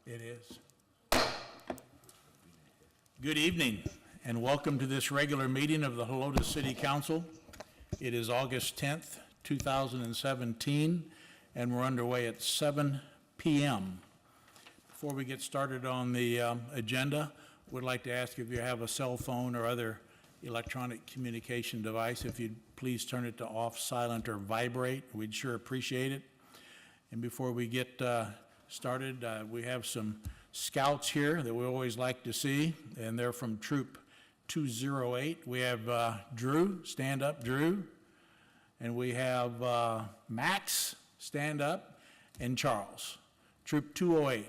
It is. Good evening, and welcome to this regular meeting of the Helotes City Council. It is August 10th, 2017, and we're underway at 7 p.m. Before we get started on the agenda, we'd like to ask if you have a cell phone or other electronic communication device, if you'd please turn it to off, silent, or vibrate. We'd sure appreciate it. And before we get started, we have some scouts here that we always like to see, and they're from Troop 208. We have Drew, stand up, Drew. And we have Max, stand up, and Charles, Troop 208.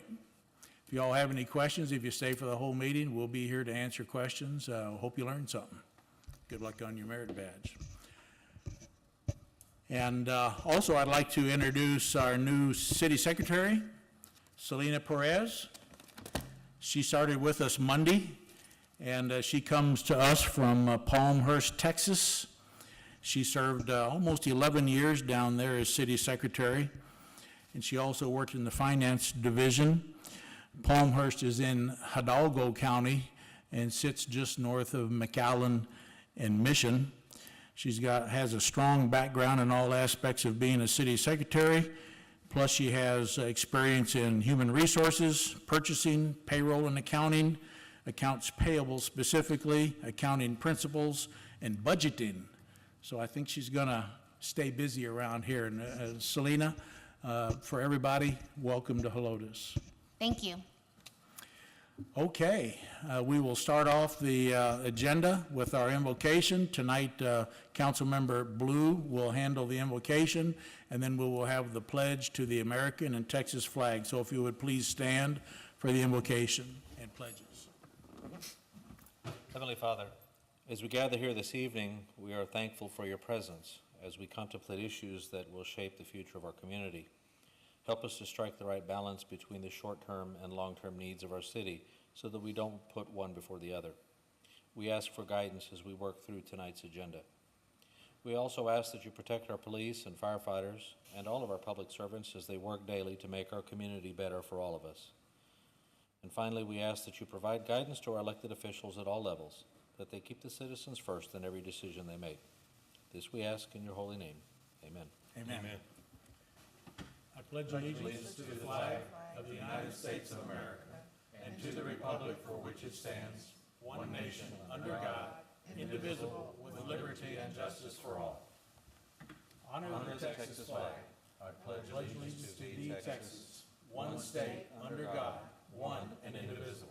If you all have any questions, if you stay for the whole meeting, we'll be here to answer questions. Hope you learned something. Good luck on your merit badge. And also, I'd like to introduce our new city secretary, Selena Perez. She started with us Monday, and she comes to us from Palmhurst, Texas. She served almost 11 years down there as city secretary, and she also worked in the finance division. Palmhurst is in Hidalgo County and sits just north of McAllen and Mission. Has a strong background in all aspects of being a city secretary, plus she has experience in human resources, purchasing, payroll and accounting, accounts payable specifically, accounting principles, and budgeting. So I think she's gonna stay busy around here. And Selena, for everybody, welcome to Helotes. Thank you. Okay, we will start off the agenda with our invocation. Tonight, Councilmember Blue will handle the invocation, and then we will have the pledge to the American and Texas flag. So if you would please stand for the invocation and pledges. Heavenly Father, as we gather here this evening, we are thankful for your presence as we contemplate issues that will shape the future of our community. Help us to strike the right balance between the short-term and long-term needs of our city so that we don't put one before the other. We ask for guidance as we work through tonight's agenda. We also ask that you protect our police and firefighters and all of our public servants as they work daily to make our community better for all of us. And finally, we ask that you provide guidance to our elected officials at all levels, that they keep the citizens first in every decision they make. This we ask in your holy name. Amen. Amen. Amen. I pledge allegiance to the flag of the United States of America and to the republic for which it stands, one nation, under God, indivisible, with liberty and justice for all. Honor the Texas flag. I pledge allegiance to thee, Texas, one state, under God, one and indivisible.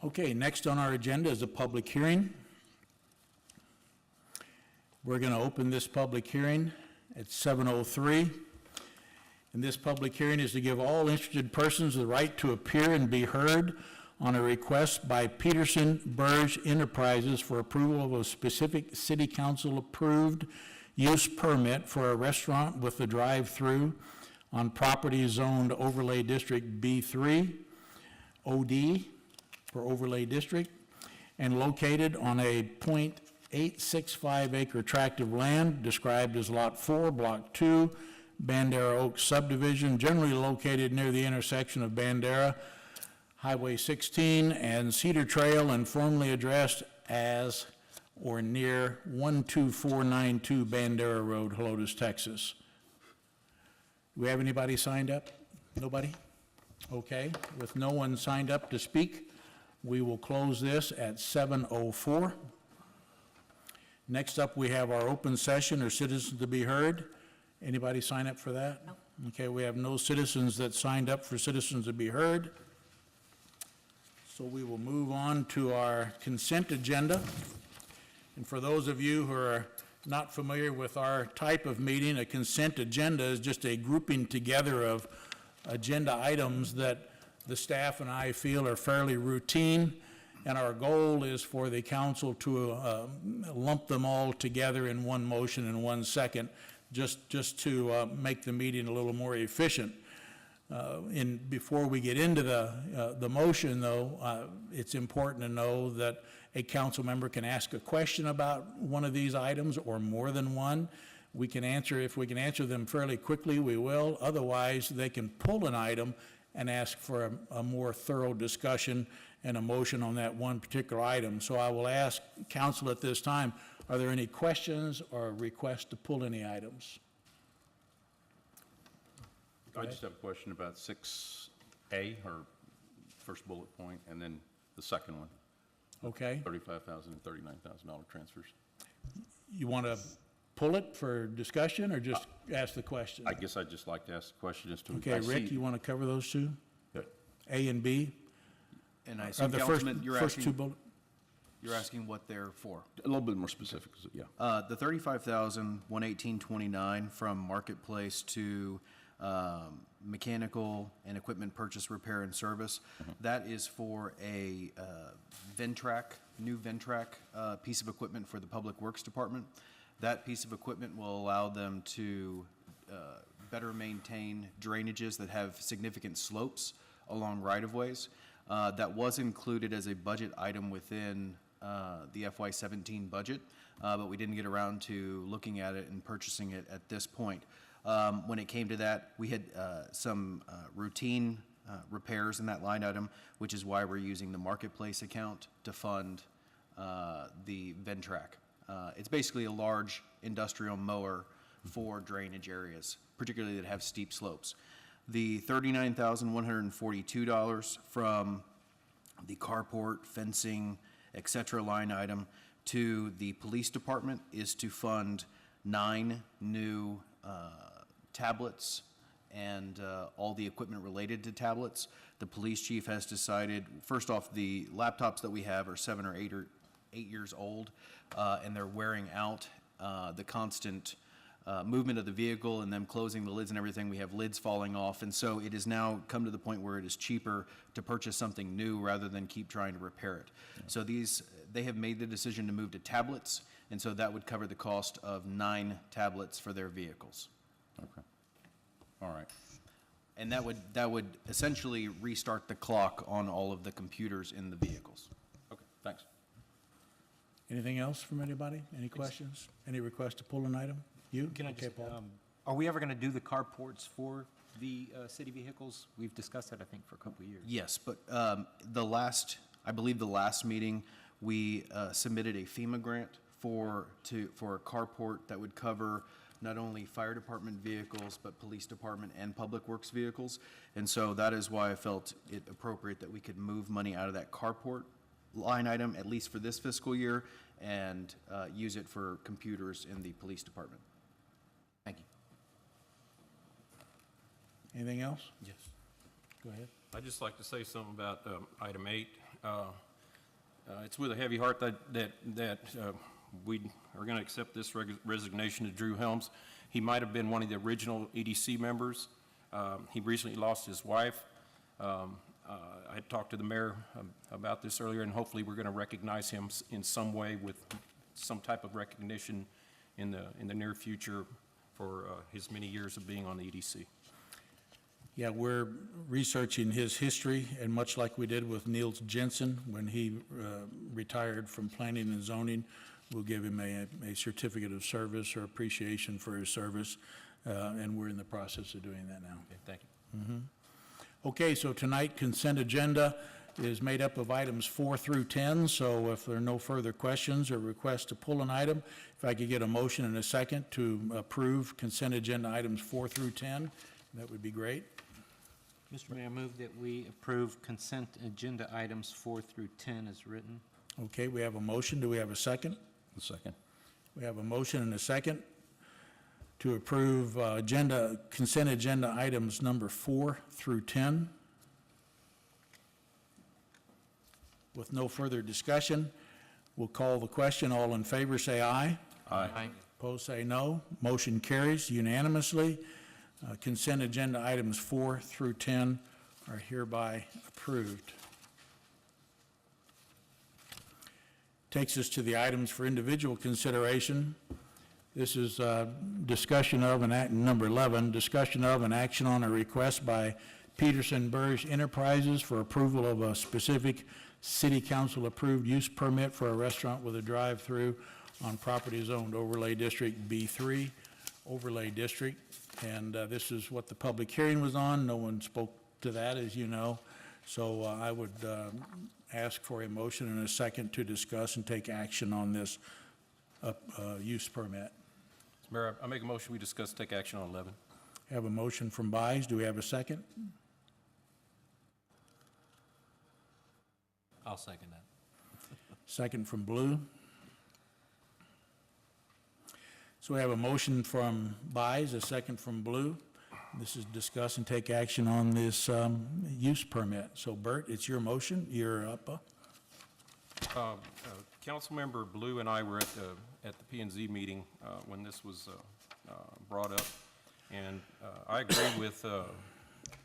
Okay, next on our agenda is a public hearing. We're going to open this public hearing at 7:03. And this public hearing is to give all interested persons the right to appear and be heard on a request by Peterson Burge Enterprises for approval of a specific city council approved use permit for a restaurant with a drive-through on property zoned overlay district B3, OD, for overlay district, and located on a .865 acre tract of land described as Lot 4, Block 2, Bandera Oaks subdivision, generally located near the intersection of Bandera, Highway 16, and Cedar Trail, and formally addressed as or near 12492 Bandera Road, Helotes, Texas. Do we have anybody signed up? Nobody? Okay, with no one signed up to speak, we will close this at 7:04. Next up, we have our open session or citizens to be heard. Anybody sign up for that? No. Okay, we have no citizens that signed up for citizens to be heard. So we will move on to our consent agenda. And for those of you who are not familiar with our type of meeting, a consent agenda is just a grouping together of agenda items that the staff and I feel are fairly routine, and our goal is for the council to lump them all together in one motion in 1 second, just to make the meeting a little more efficient. Before we get into the motion, though, it's important to know that a council member can ask a question about one of these items or more than one. We can answer, if we can answer them fairly quickly, we will. Otherwise, they can pull an item and ask for a more thorough discussion and a motion on that one particular item. So I will ask council at this time, are there any questions or requests to pull any items? I just have a question about 6A, or first bullet point, and then the second one, Okay, $35,000 and $39,000 transfers. you want to pull it for discussion or just ask the question? I guess I'd just like to ask the question as to. Okay, I Rick, see- you want to cover those two? Yeah. A and B? And I Or assume, the Councilman, you're first two asking, bullet? you're asking what they're for. A little bit more specific, yeah. The 35,118.29 from Marketplace to mechanical and equipment purchase, repair, and service. That is for a Ventrac, new Ventrac piece of equipment for the Public Works Department. That piece of equipment will allow them to better maintain drainages that have significant slopes along right-of-ways. That was included as a budget item within the FY17 budget, but we didn't get around to looking at it and purchasing it at this point. When it came to that, we had some routine repairs in that line item, which is why we're using the Marketplace account to fund the Ventrac. It's basically a large industrial mower for drainage areas, particularly that have steep slopes. The $39,142 from the carport, fencing, et cetera line item to the police department is to fund 9 new tablets and all the equipment related to tablets. The police chief has decided, first off, the laptops that we have are 7 or 8 years old, and they're wearing out. The constant movement of the vehicle and them closing the lids and everything, we have lids falling off. And so it has now come to the point where it is cheaper to purchase something new rather than keep trying to repair it. So they have made the decision to move to tablets, and so that would cover the cost of 9 tablets for their vehicles. Okay. All right. And that would essentially restart the clock on all of the computers in the vehicles. Okay, thanks. Anything else from anybody? Any questions? Any request to pull an item? You? Can I Okay, just, Paul. are we ever going to do the carports for the city vehicles? We've discussed that, I think, for a couple of years. Yes, but I believe the last meeting, we submitted a FEMA grant for a carport that would cover not only fire department vehicles, but police department and public works vehicles. And so that is why I felt it appropriate that we could move money out of that carport line item, at least for this fiscal year, and use it for computers in the police department. Thank you. Anything else? Yes. Go ahead. I'd just like to say something about item 8. It's with a heavy heart that we are going to accept this resignation of Drew Helms. He might have been one of the original EDC members. He recently lost his wife. I had talked to the mayor about this earlier, and hopefully we're going to recognize him in some way with some type of recognition in the near future for his many years of being on the EDC. Yeah, we're researching his history, and much like we did with Niels Jensen when he retired from planning and zoning, we'll give him a certificate of service or appreciation for his service, and we're in the process of doing that now. Okay, thank you. Okay, so tonight consent agenda is made up of items 4 through 10, so if there are no further questions or requests to pull an item, if I could get a motion and a second to approve consent agenda items 4 through 10, that would be great. Mr. Mayor, I move that we approve consent agenda items 4 through 10 as written. Okay, we have a motion. Do we have a second? A second. We have a motion and a second to approve consent agenda items number 4 through 10. With no further discussion, we'll call the question. All in favor, say aye. Aye. Opposed, say no. Motion carries unanimously. Consent agenda items 4 through 10 are hereby approved. Takes us to the items for individual consideration. This is discussion of, number 11, discussion of and action on a request by Peterson Burris Enterprises for approval of a specific city council-approved use permit for a restaurant with a drive-through on property zoned overlay district B3 overlay district. And this is what the public hearing was on. No one spoke to that, as you know. So I would ask for a motion and a second to discuss and take action on this use permit. Mr. Mayor, I make a motion, we discuss, take action on 11. Have a motion from Buys. Do we have a second? I'll second that. Second from Blue. So we have a motion from Buys, a second from Blue. This is discuss and take action on this use permit. So Bert, it's your motion. You're up. Councilmember Blue and I were at the P and Z meeting when this was brought up, and I agree with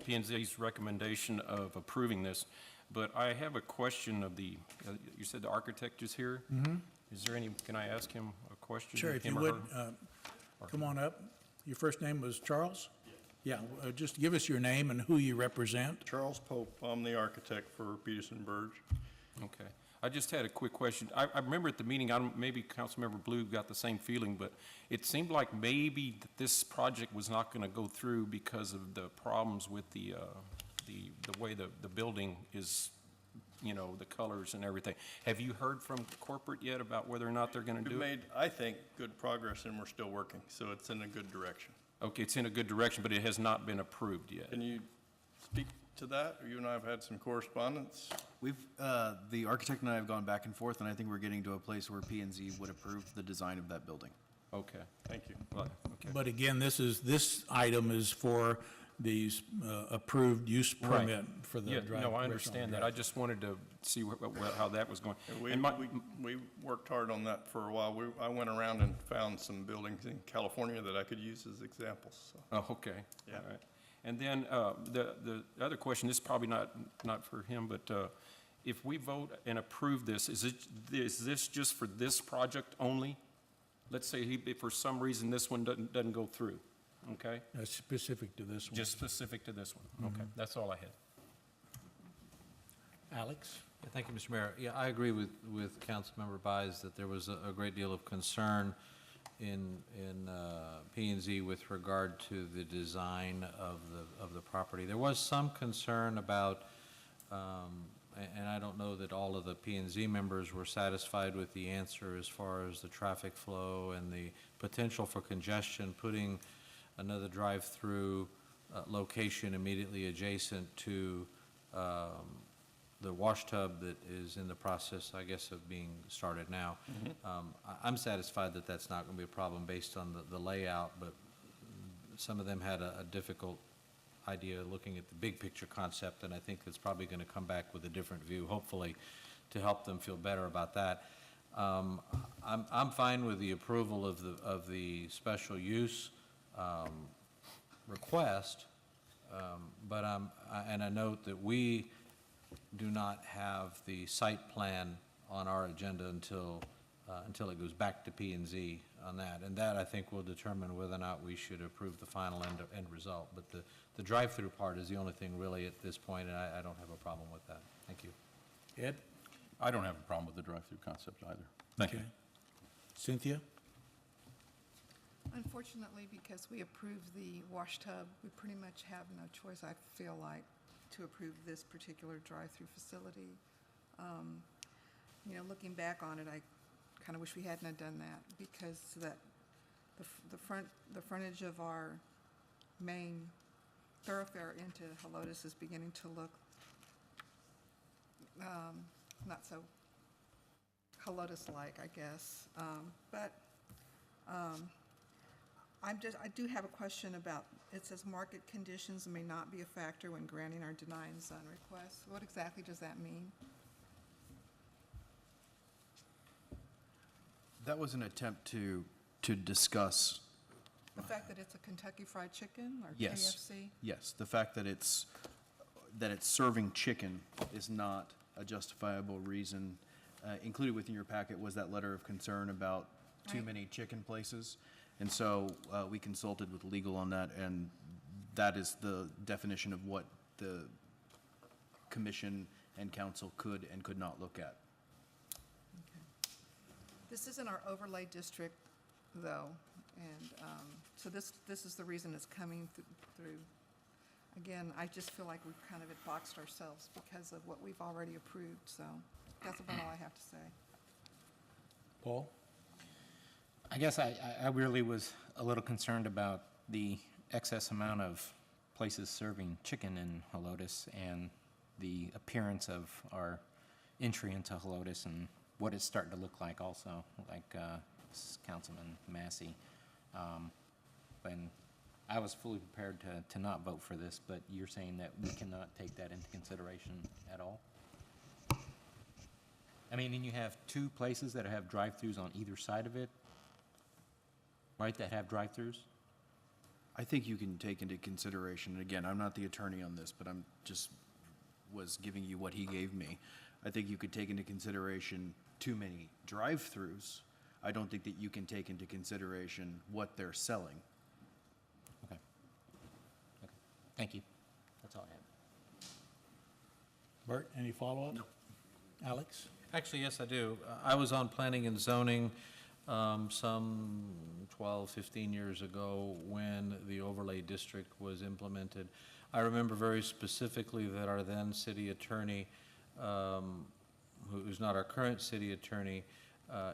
P and Z's recommendation of approving this, but I have a question of the, you said the architect is here? Mm-hmm. Is there any, can I ask him a question? Sure, if you him or would, her? come on up. Your first name was Charles? Yeah, just give us your name and who you represent. Charles Pope, I'm the architect for Peterson Burge. Okay. I just had a quick question. I remember at the meeting, I don't, maybe Councilmember Blue got the same feeling, but it seemed like maybe that this project was not going to go through because of the problems with the way the building is, you know, the colors and everything. Have you heard from corporate yet about whether or not they're going to We've do it? made, I think, good progress, and we're still working, so it's in a good direction. Okay, it's in a good direction, but it has not been approved yet. Can you speak to that? You and I have had some correspondence. We've, the architect and I have gone back and forth, and I think we're getting to a place where P and Z would approve the design of that building. Okay. Thank you. Well, okay. But again, this item is for these approved use Right. permit for the Yeah, drive. no, I restaurant understand that. drive. I just wanted to see how that was going. We, And my- we worked hard on that for a while. I went around and found some buildings in California that I could use as examples, so. Oh, okay. Yeah. All right. And then the other question, this is probably not for him, but if we vote and approve this, is this just for this project only? Let's say if for some reason this one doesn't go through, okay? That's specific to this one. Just specific to this one? Okay, that's all I had. Alex? Yeah, thank you, Mr. Mayor. Yeah, I agree with Councilmember Buys that there was a great deal of concern in P and Z with regard to the design of the property. There was some concern about, and I don't know that all of the P and Z members were satisfied with the answer as far as the traffic flow and the potential for congestion, putting another drive-through location immediately adjacent to the wash tub that is in the process, I guess, of being started now. I'm satisfied that that's not going to be a problem based on the layout, but some of them had a difficult idea looking at the big picture concept, and I think it's probably going to come back with a different view, hopefully, to help them feel better about that. I'm fine with the approval of the special use request, but and I note that we do not have the site plan on our agenda until it goes back to P and Z on that. And that, I think, will determine whether or not we should approve the final end result. But the drive-through part is the only thing really at this point, and I don't have a problem with that. Thank you. Ed? I don't have a problem with the drive-through concept either. Thank you. Okay. Cynthia? Unfortunately, because we approved the wash tub, we pretty much have no choice, I feel like, to approve this particular drive-through facility. You know, looking back on it, I kind of wish we hadn't have done that, because the frontage of our main thoroughfare into Helotes is beginning to look not so Helotes-like, I guess. But I do have a question about, it says market conditions may not be a factor when granting or denying zone requests. What exactly does that mean? That was an attempt to discuss, The fact that it's a Kentucky Fried Chicken or yes. KFC? Yes, the fact that it's serving chicken is not a justifiable reason. Included within your packet was that letter of concern about too Right. many chicken places. And so we consulted with legal on that, and that is the definition of what the commission and council could and could not look at. This isn't our overlay district, though, and so this is the reason it's coming through. Again, I just feel like we've kind of boxed ourselves because of what we've already approved, so that's about all I have to say. Paul? I guess I really was a little concerned about the excess amount of places serving chicken in Helotes and the appearance of our entry into Helotes and what it's starting to look like also, like Councilman Massey. And I was fully prepared to not vote for this, but you're saying that we cannot take that into consideration at all? I mean, and you have two places that have drive-throughs on either side of it, right, that have drive-throughs? I think you can take into consideration, and again, I'm not the attorney on this, but I'm just was giving you what he gave me. I think you could take into consideration too many drive-throughs. I don't think that you can take into consideration what they're selling. Okay. Okay. Thank you. That's all I have. Bert, any follow-up? No. Alex? Actually, yes, I do. I was on planning and zoning some 12, 15 years ago when the overlay district was implemented. I remember very specifically that our then city attorney, who's not our current city attorney,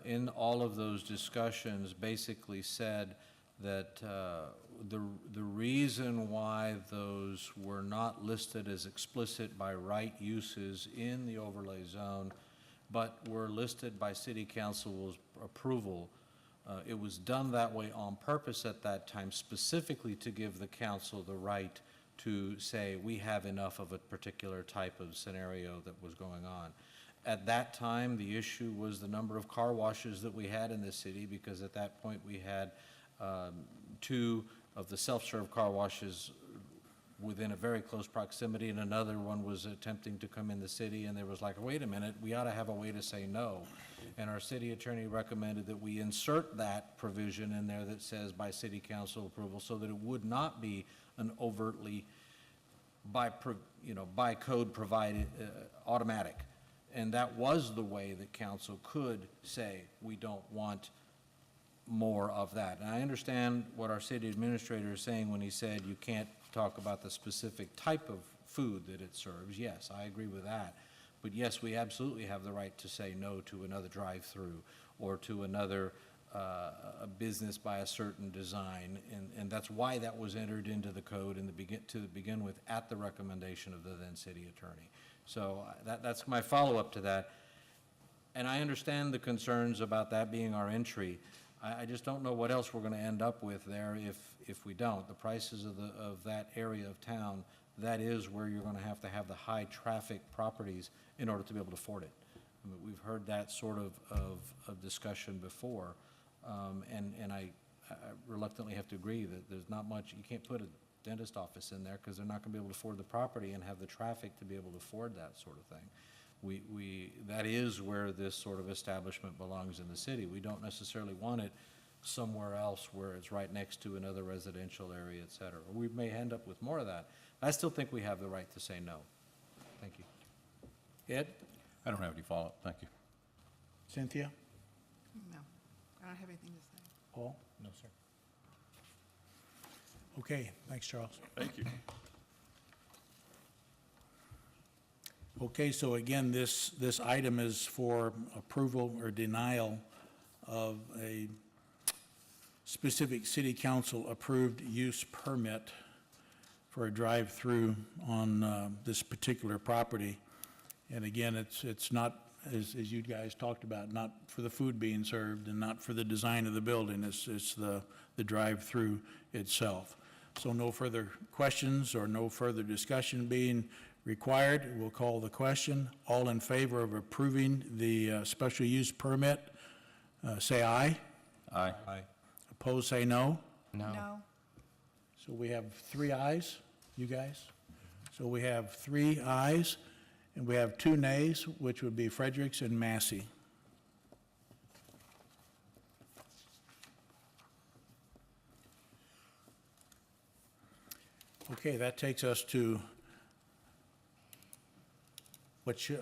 in all of those discussions basically said that the reason why those were not listed as explicit by right uses in the overlay zone, but were listed by city council's approval, it was done that way on purpose at that time, specifically to give the council the right to say, we have enough of a particular type of scenario that was going on. At that time, the issue was the number of car washes that we had in the city, because at that point we had two of the self-serve car washes within a very close proximity, and another one was attempting to come in the city, and there was like, wait a minute, we ought to have a way to say no. And our city attorney recommended that we insert that provision in there that says by city council approval, so that it would not be an overtly by code provided automatic. And that was the way that council could say, we don't want more of that. And I understand what our city administrator is saying when he said you can't talk about the specific type of food that it serves. Yes, I agree with that. But yes, we absolutely have the right to say no to another drive-through or to another a business by a certain design. And that's why that was entered into the code to begin with at the recommendation of the then city attorney. So that's my follow-up to that. And I understand the concerns about that being our entry. I just don't know what else we're going to end up with there if we don't. The prices of that area of town, that is where you're going to have the high-traffic properties in order to be able to afford it. I mean, we've heard that sort of discussion before, and I reluctantly have to agree that there's not much, you can't put a dentist office in there because they're not going to be able to afford the property and have the traffic to be able to afford that sort of thing. That is where this sort of establishment belongs in the city. We don't necessarily want it somewhere else where it's right next to another residential area, et cetera. We may end up with more of that. I still think we have the right to say no. Thank you. Ed? I don't have any follow-up, thank you. Cynthia? No, I don't have anything to say. Paul? No, sir. Okay, thanks, Charles. Thank you. Okay, so again, this item is for approval or denial of a specific city council approved use permit for a drive-through on this particular property. And again, it's not, as you guys talked about, not for the food being served and not for the design of the building, it's the drive-through itself. So no further questions or no further discussion being required, we'll call the question. All in favor of approving the special use permit, say aye. Aye. Aye. Opposed, say no. No. So we have 3 ayes, you guys? So we have 3 ayes, and we have 2 nays, which would be Fredericks and Massey. Okay, that takes us to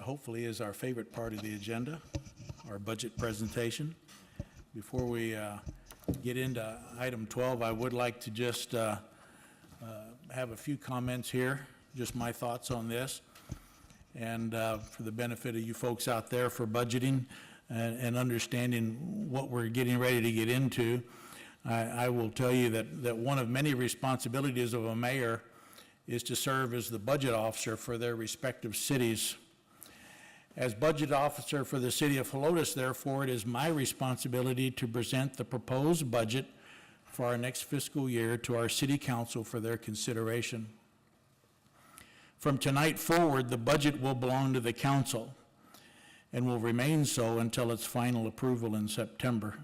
hopefully is our favorite part of the agenda, our budget presentation. Before we get into item 12, I would like to just have a few comments here, just my thoughts on this, and for the benefit of you folks out there for budgeting and understanding what we're getting ready to get into. I will tell you that one of many responsibilities of a mayor is to serve as the budget officer for their respective cities. As budget officer for the city of Helotes, therefore, it is my responsibility to present the proposed budget for our next fiscal year to our city council for their consideration. From tonight forward, the budget will belong to the council and will remain so until its final approval in September.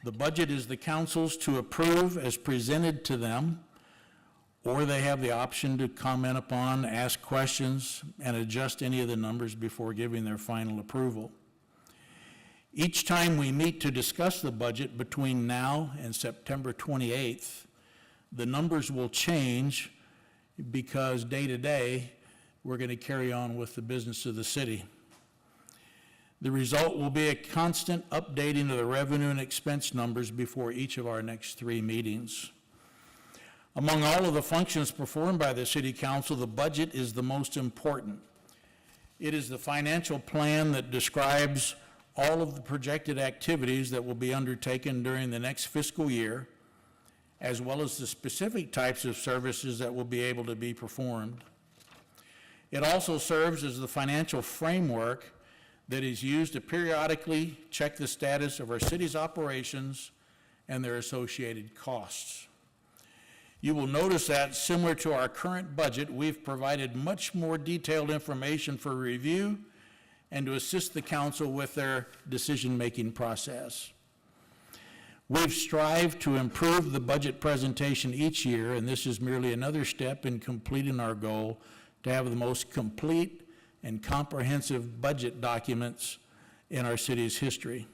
The budget is the council's to approve as presented to them, or they have the option to comment upon, ask questions, and adjust any of the numbers before giving their final approval. Each time we meet to discuss the budget between now and September 28th, the numbers will change because day to day, we're going to carry on with the business of the city. The result will be a constant updating of the revenue and expense numbers before each of our next 3 meetings. Among all of the functions performed by the City Council, the budget is the most important. It is the financial plan that describes all of the projected activities that will be undertaken during the next fiscal year, as well as the specific types of services that will be able to be performed. It also serves as the financial framework that is used to periodically check the status of our city's operations and their associated costs. You will notice that, similar to our current budget, we've provided much more detailed information for review and to assist the council with their decision-making process. We've strived to improve the budget presentation each year, and this is merely another step in completing our goal to have the most complete and comprehensive budget documents in our city's history.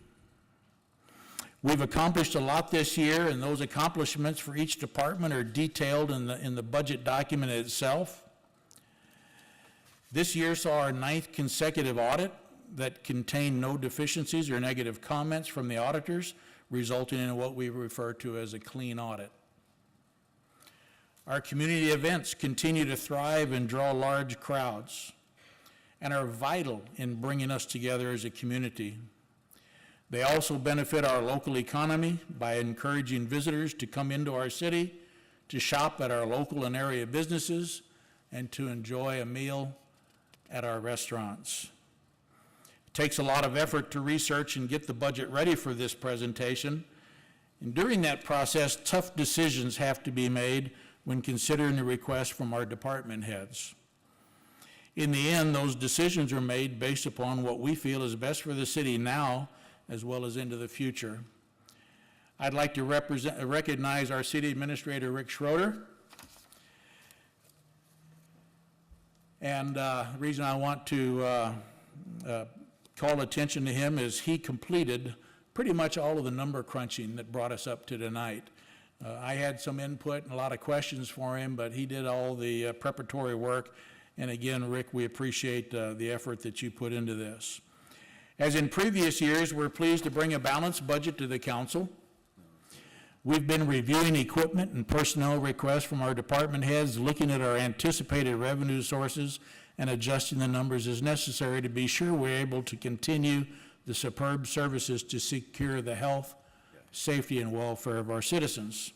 We've accomplished a lot this year, and those accomplishments for each department are detailed in the budget document itself. This year saw our 9th consecutive audit that contained no deficiencies or negative comments from the auditors, resulting in what we refer to as a clean audit. Our community events continue to thrive and draw large crowds and are vital in bringing us together as a community. They also benefit our local economy by encouraging visitors to come into our city, to shop at our local and area businesses, and to enjoy a meal at our restaurants. It takes a lot of effort to research and get the budget ready for this presentation, and during that process, tough decisions have to be made when considering the requests from our department heads. In the end, those decisions are made based upon what we feel is best for the city now, as well as into the future. I'd like to recognize our City Administrator, Rick Schroeder. And the reason I want to call attention to him is he completed pretty much all of the number crunching that brought us up to tonight. I had some input and a lot of questions for him, but he did all the preparatory work. And again, Rick, we appreciate the effort that you put into this. As in previous years, we're pleased to bring a balanced budget to the council. We've been reviewing equipment and personnel requests from our department heads, looking at our anticipated revenue sources and adjusting the numbers as necessary to be sure we're able to continue the superb services to secure the health, safety, and welfare of our citizens.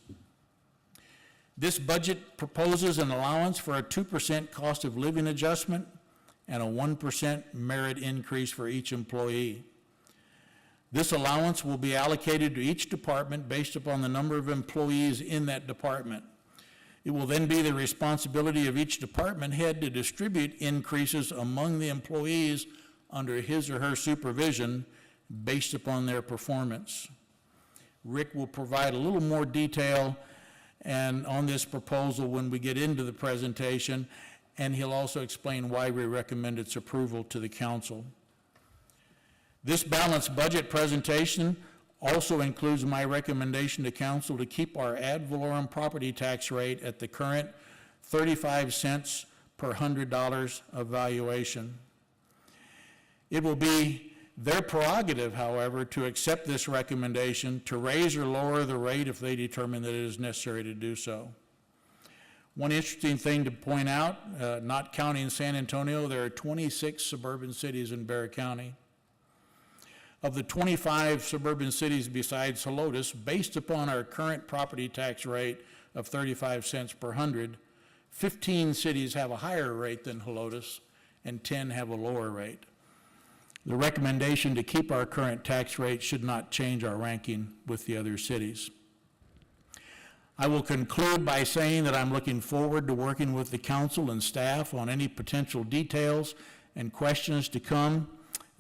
This budget proposes an allowance for a 2% cost of living adjustment and a 1% merit increase for each employee. This allowance will be allocated to each department based upon the number of employees in that department. It will then be the responsibility of each department head to distribute increases among the employees under his or her supervision based upon their performance. Rick will provide a little more detail and on this proposal when we get into the presentation, and he'll also explain why we recommend its approval to the council. This balanced budget presentation also includes my recommendation to council to keep our ad valorem property tax rate at the current 35 cents per $100 of valuation. It will be their prerogative, however, to accept this recommendation, to raise or lower the rate if they determine that it is necessary to do so. One interesting thing to point out, not counting San Antonio, there are 26 suburban cities in Bexar County. Of the 25 suburban cities besides Helotes, based upon our current property tax rate of 35 cents per hundred, 15 cities have a higher rate than Helotes and 10 have a lower rate. The recommendation to keep our current tax rate should not change our ranking with the other cities. I will conclude by saying that I'm looking forward to working with the council and staff on any potential details and questions to come,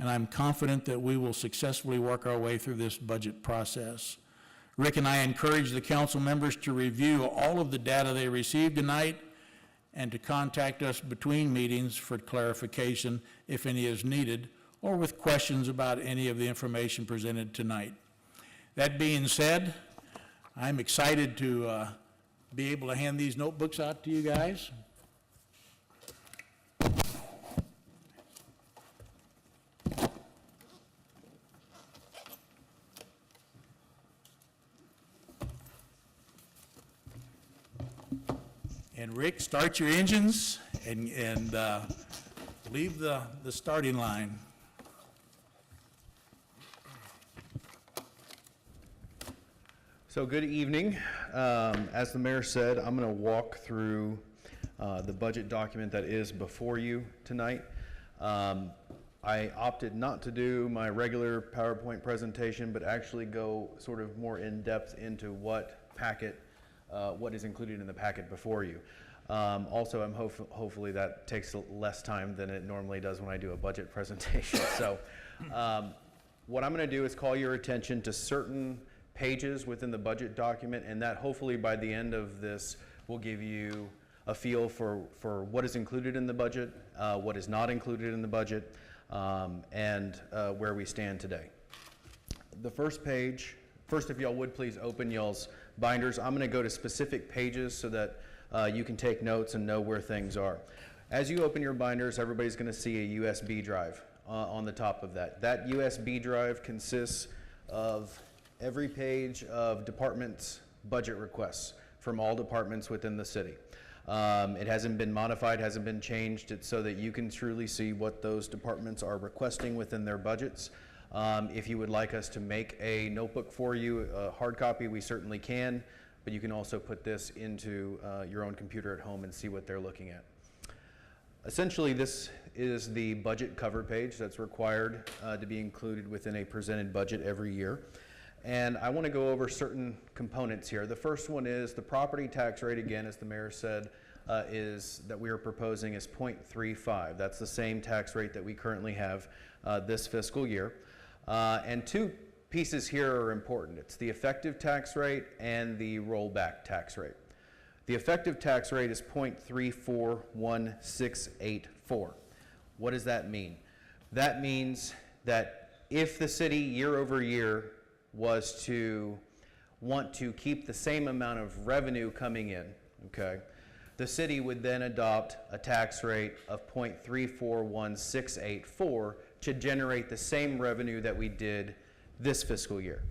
and I'm confident that we will successfully work our way through this budget process. Rick and I encourage the council members to review all of the data they received tonight and to contact us between meetings for clarification if any is needed, or with questions about any of the information presented tonight. That being said, I'm excited to be able to hand these notebooks out to you guys. And Rick, start your engines and leave the starting line. So good evening. As the mayor said, I'm going to walk through the budget document that is before you tonight. I opted not to do my regular PowerPoint presentation, but actually go sort of more in depth into what is included in the packet before you. Also, hopefully that takes less time than it normally does when I do a budget presentation. So what I'm going to do is call your attention to certain pages within the budget document, and that hopefully by the end of this will give you a feel for what is included in the budget, what is not included in the budget, and where we stand today. The first page, if y'all would please open y'all's binders. I'm going to go to specific pages so that you can take notes and know where things are. As you open your binders, everybody's going to see a USB drive on the top of that. That USB drive consists of every page of departments' budget requests from all departments within the city. It hasn't been modified, hasn't been changed. It's so that you can truly see what those departments are requesting within their budgets. If you would like us to make a notebook for you, a hard copy, we certainly can, but you can also put this into your own computer at home and see what they're looking at. Essentially, this is the budget cover page that's required to be included within a presented budget every year. And I want to go over certain components here. The first one is the property tax rate, again, as the mayor said, is that we are proposing is 0.35. That's the same tax rate that we currently have this fiscal year. And two pieces here are important. It's the effective tax rate and the rollback tax rate. The effective tax rate is 0.341684. What does that mean? That means that if the city year over year was to want to keep the same amount of revenue coming in, okay, the city would then adopt a tax rate of 0.341684 to generate the same revenue that we did this fiscal year.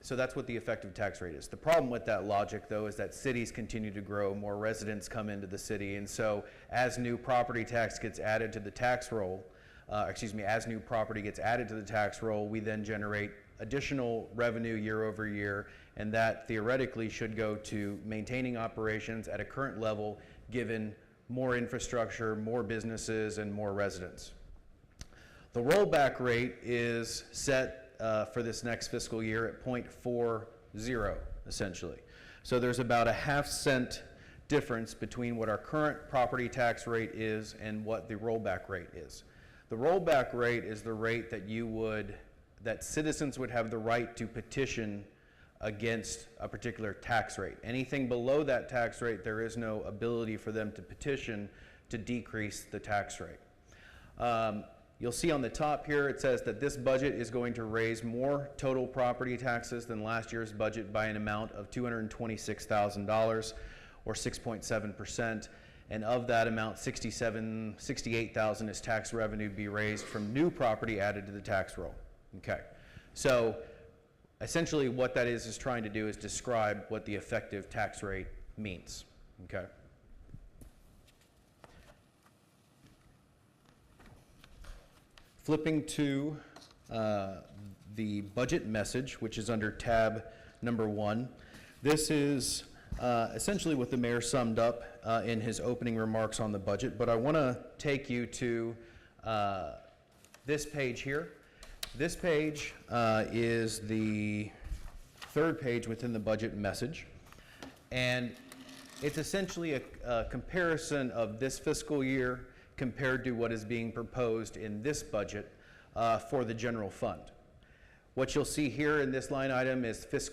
So that's what the effective tax rate is. The problem with that logic, though, is that cities continue to grow, more residents come into the city, and so as new property tax gets added to the tax roll, as new property gets added to the tax roll, we then generate additional revenue year over year, and that theoretically should go to maintaining operations at a current level, given more infrastructure, more businesses, and more residents. The rollback rate is set for this next fiscal year at 0.40, essentially. So there's about a half-cent difference between what our current property tax rate is and what the rollback rate is. The rollback rate is the rate that citizens would have the right to petition against a particular tax rate. Anything below that tax rate, there is no ability for them to petition to decrease the tax rate. You'll see on the top here, it says that this budget is going to raise more total property taxes than last year's budget by an amount of $226,000, or 6.7%. And of that amount, $68,000 is tax revenue to be raised from new property added to the tax roll. Okay, so essentially what that is trying to do is describe what the effective tax rate means. Okay. Flipping to the budget message, which is under tab number 1. This is essentially what the mayor summed up in his opening remarks on the budget, but I want to take you to this page here. This page is the third page within the budget message, and it's essentially a comparison of this fiscal year compared to what is being proposed in this budget for the general fund. What you'll see here in this line item is this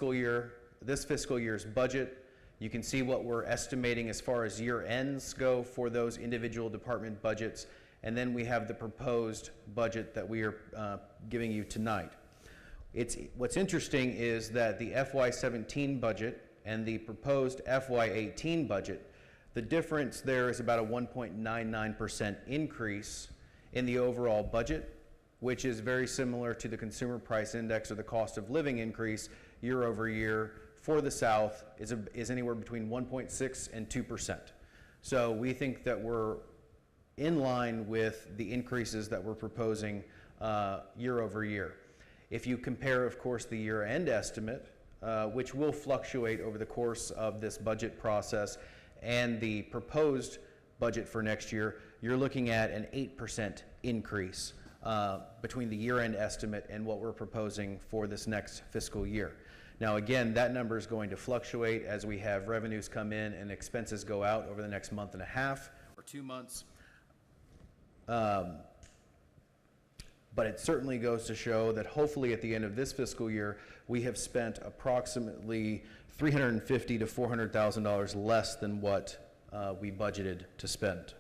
fiscal year's budget. You can see what we're estimating as far as year ends go for those individual department budgets, and then we have the proposed budget that we are giving you tonight. What's interesting is that the FY17 budget and the proposed FY18 budget, the difference there is about a 1.99% increase in the overall budget, which is very similar to the consumer price index or the cost of living increase year over year for the South is anywhere between 1.6 and 2%. So we think that we're in line with the increases that we're proposing year over year. If you compare, of course, the year-end estimate, which will fluctuate over the course of this budget process, and the proposed budget for next year, you're looking at an 8% increase between the year-end estimate and what we're proposing for this next fiscal year. Now, again, that number is going to fluctuate as we have revenues come in and expenses go out over the next month and a half or 2 months. But it certainly goes to show that hopefully at the end of this fiscal year, we have spent approximately $350,000 to $400,000 less than what we budgeted to spend.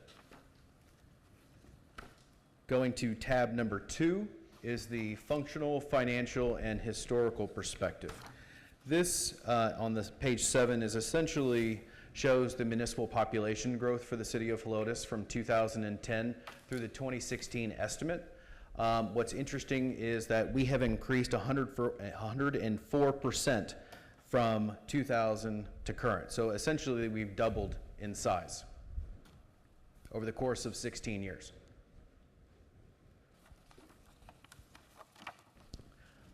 Going to tab number 2 is the functional, financial, and historical perspective. This, on this page 7, is essentially shows the municipal population growth for the city of Helotes from 2010 through the 2016 estimate. What's interesting is that we have increased 104% from 2000 to current. So essentially, we've doubled in size over the course of 16 years.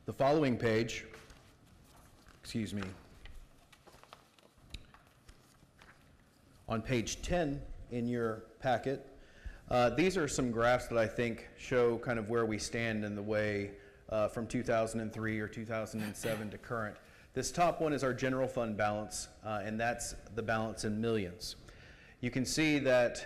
The following page, on page 10 in your packet, these are some graphs that I think show kind of where we stand in the way from 2003 or 2007 to current. This top one is our general fund balance, and that's the balance in millions. You can see that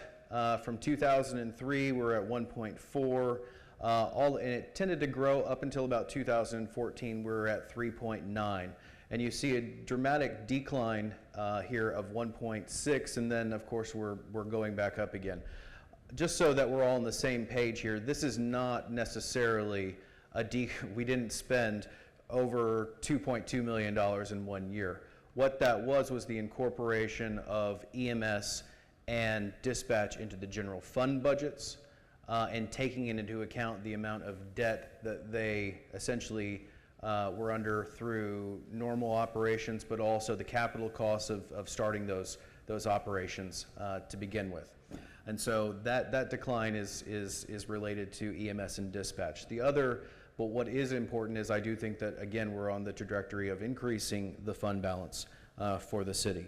from 2003, we're at 1.4, and it tended to grow up until about 2014, we're at 3.9. And you see a dramatic decline here of 1.6, and then, of course, we're going back up again. Just so that we're all on the same page here, this is not necessarily we didn't spend over $2.2 million in 1 year. What that was the incorporation of EMS and dispatch into the general fund budgets and taking into account the amount of debt that they essentially were under through normal operations, but also the capital costs of starting those operations to begin with. And so that decline is related to EMS and dispatch. But what is important is I do think that, again, we're on the trajectory of increasing the fund balance for the city.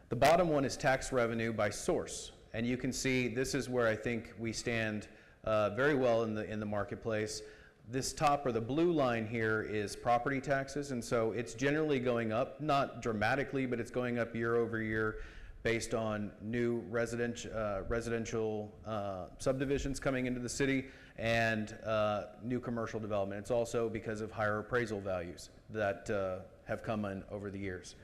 The bottom one is tax revenue by source. And you can see this is where I think we stand very well in the marketplace. This top or the blue line here is property taxes, and so it's generally going up, not dramatically, but it's going up year over year based on new residential subdivisions coming into the city and new commercial development. It's also because of higher appraisal values that have come in over the years.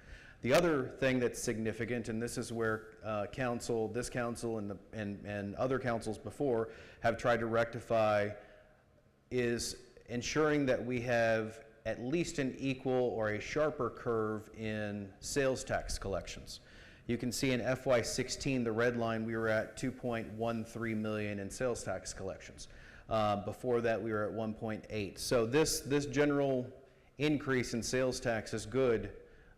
The other thing that's significant, and this is where this council and other councils before have tried to rectify, is ensuring that we have at least an equal or a sharper curve in sales tax collections. You can see in FY16, the red line, we were at 2.13 million in sales tax collections. Before that, we were at 1.8. So this general increase in sales tax is good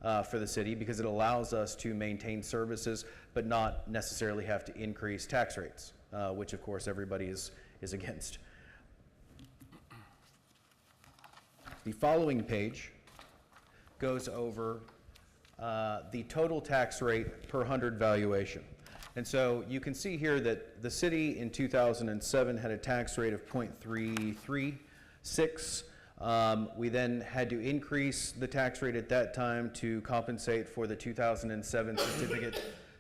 for the city because it allows us to maintain services but not necessarily have to increase tax rates, which of course everybody is against. The following page goes over the total tax rate per 100 valuation. And so you can see here that the city in 2007 had a tax rate of 0.336. We then had to increase the tax rate at that time to compensate for the 2007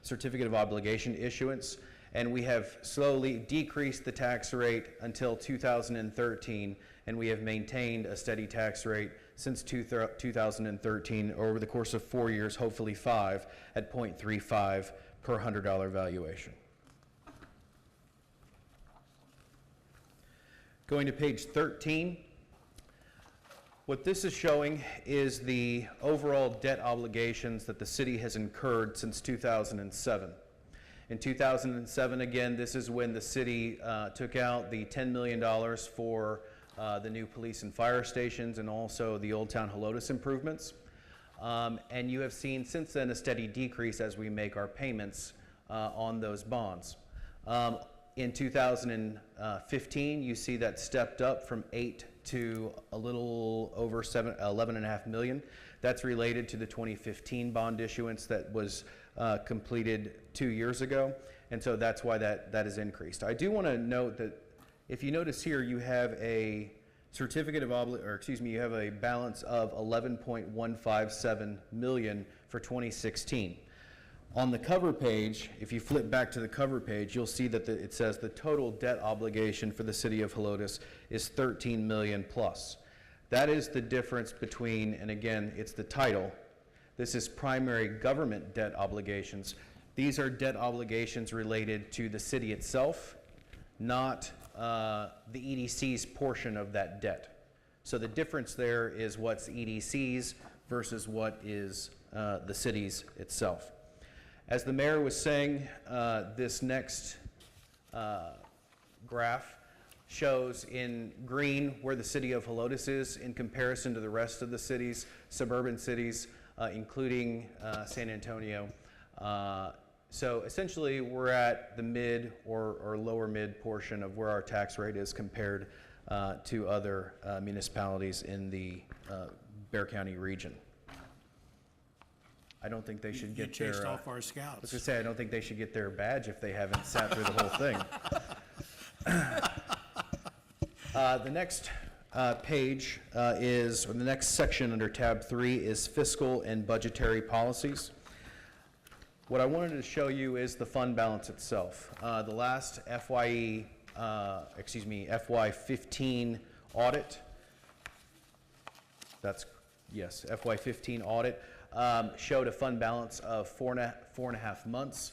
certificate of obligation issuance. And we have slowly decreased the tax rate until 2013, and we have maintained a steady tax rate since 2013 over the course of 4 years, hopefully 5, at 0.35 per $100 valuation. Going to page 13, what this is showing is the overall debt obligations that the city has incurred since 2007. In 2007, again, this is when the city took out the $10 million for the new police and fire stations and also the Old Town Helotes improvements. And you have seen since then a steady decrease as we make our payments on those bonds. In 2015, you see that stepped up from 8 to a little over 11.5 million. That's related to the 2015 bond issuance that was completed 2 years ago, and so that's why that has increased. I do want to note that if you notice here, you have a you have a balance of 11.157 million for 2016. On the cover page, if you flip back to the cover page, you'll see that it says the total debt obligation for the city of Helotes is 13 million plus. That is the difference between, and again, it's the title. This is primary government debt obligations. These are debt obligations related to the city itself, not the EDC's portion of that debt. So the difference there is what's EDC's versus what is the city's itself. As the mayor was saying, this next graph shows in green where the city of Helotes is in comparison to the rest of the cities, suburban cities, including San Antonio. So essentially, we're at the mid or lower mid portion of where our tax rate is compared to other municipalities in the Bexar County region. I don't think they should You get their... chased off our I was scouts. going to say, I don't think they should get their badge if they haven't sat through the whole thing. The next page is, or the next section under tab 3 is fiscal and budgetary policies. What I wanted to show you is the fund balance itself. The last FY15 audit, FY15 audit showed a fund balance of 4.5 months.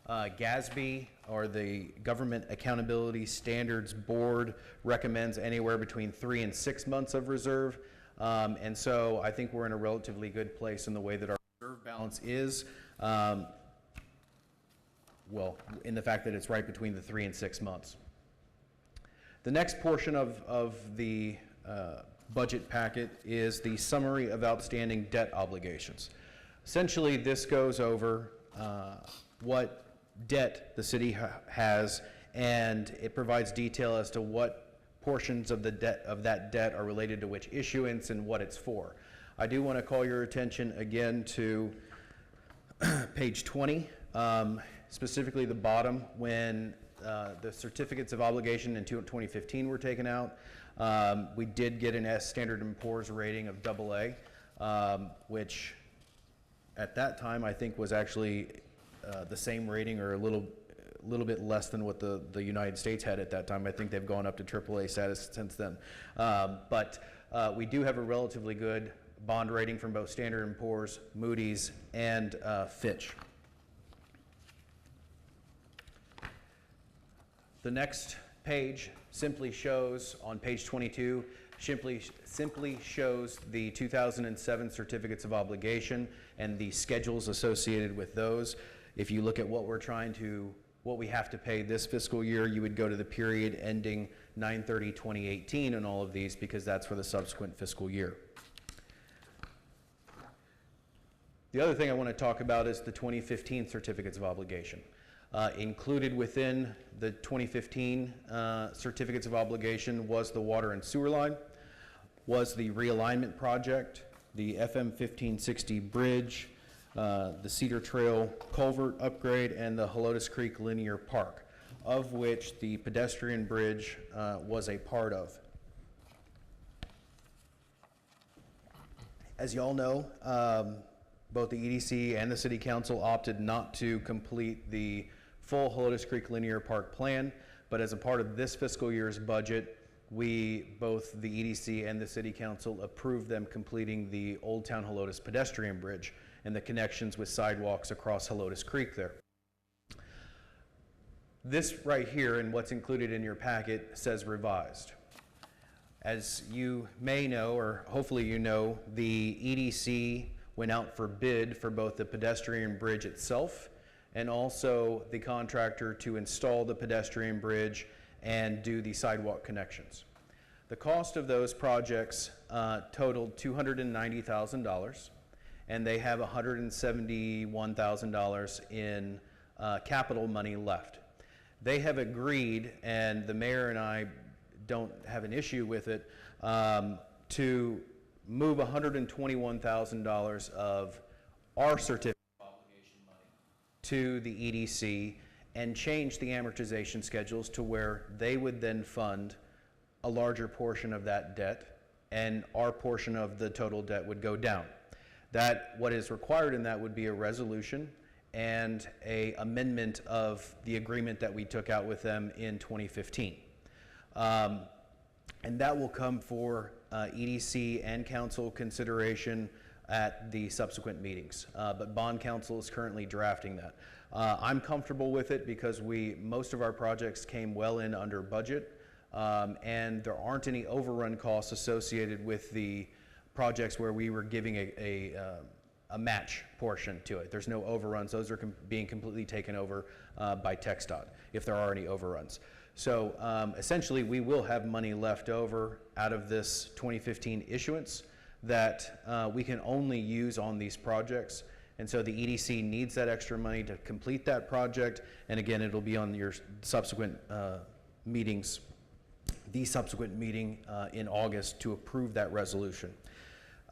GASB, or the Government Accountability Standards Board, recommends anywhere between 3 and 6 months of reserve. And so I think we're in a relatively good place in the way that our reserve balance is. Well, in the fact that it's right between the 3 and 6 months. The next portion of the budget packet is the summary of outstanding debt obligations. Essentially, this goes over what debt the city has, and it provides detail as to what portions of the debt of that debt are related to which issuance and what it's for. I do want to call your attention again to page 20, specifically the bottom, when the certificates of obligation in 2015 were taken out. We did get an Standard & Poor's rating of AA, which at that time I think was actually the same rating or a little bit less than what the United States had at that time. I think they've gone up to AAA status since then. But we do have a relatively good bond rating from both Standard & Poor's, Moody's, and Fitch. The next page simply shows, on page 22, simply shows the 2007 certificates of obligation and the schedules associated with those. If you look at what what we have to pay this fiscal year, you would go to the period ending 9/30/2018 on all of these, because that's for the subsequent fiscal year. The other thing I want to talk about is the 2015 certificates of obligation. Included within the 2015 certificates of obligation was the water and sewer line, was the realignment project, the FM 1560 bridge, the Cedar Trail culvert upgrade, and the Helotes Creek Linear Park, of which the pedestrian bridge was a part of. As you all know, both the EDC and the City Council opted not to complete the full Helotes Creek Linear Park plan, but as a part of this fiscal year's budget, both the EDC and the City Council approved them completing the Old Town Helotes pedestrian bridge and the connections with sidewalks across Helotes Creek there. This right here, and what's included in your packet, says revised. As you may know, or hopefully you know, the EDC went out for bid for both the pedestrian bridge itself and also the contractor to install the pedestrian bridge and do the sidewalk connections. The cost of those projects totaled $290,000, and they have $171,000 in capital money left. They have agreed, and the mayor and I don't have an issue with it, to move $121,000 of our certificate of obligation money to the EDC and change the amortization schedules to where they would then fund a larger portion of that debt, and our portion of the total debt would go down. What is required in that would be a resolution and an amendment of the agreement that we took out with them in 2015. And that will come for EDC and council consideration at the subsequent meetings. But bond council is currently drafting that. I'm comfortable with it because most of our projects came well in under budget, and there aren't any overrun costs associated with the projects where we were giving a match portion to it. There's no overruns. Those are being completely taken over by TxDOT, if there are any overruns. So essentially, we will have money left over out of this 2015 issuance that we can only use on these projects. And so the EDC needs that extra money to complete that project. And again, it'll be on your subsequent meetings, the subsequent meeting in August to approve that resolution.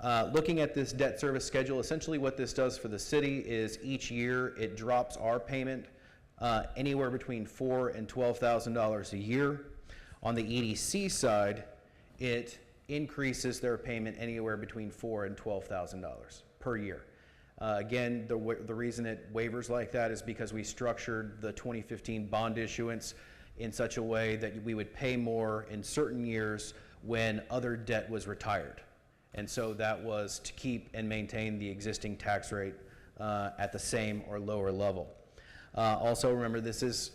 Looking at this debt service schedule, essentially what this does for the city is each year it drops our payment anywhere between $4,000 and $12,000 a year. On the EDC side, it increases their payment anywhere between $4,000 and $12,000 per year. Again, the reason it wavers like that is because we structured the 2015 bond issuance in such a way that we would pay more in certain years when other debt was retired. And so that was to keep and maintain the existing tax rate at the same or lower level. Also remember, this is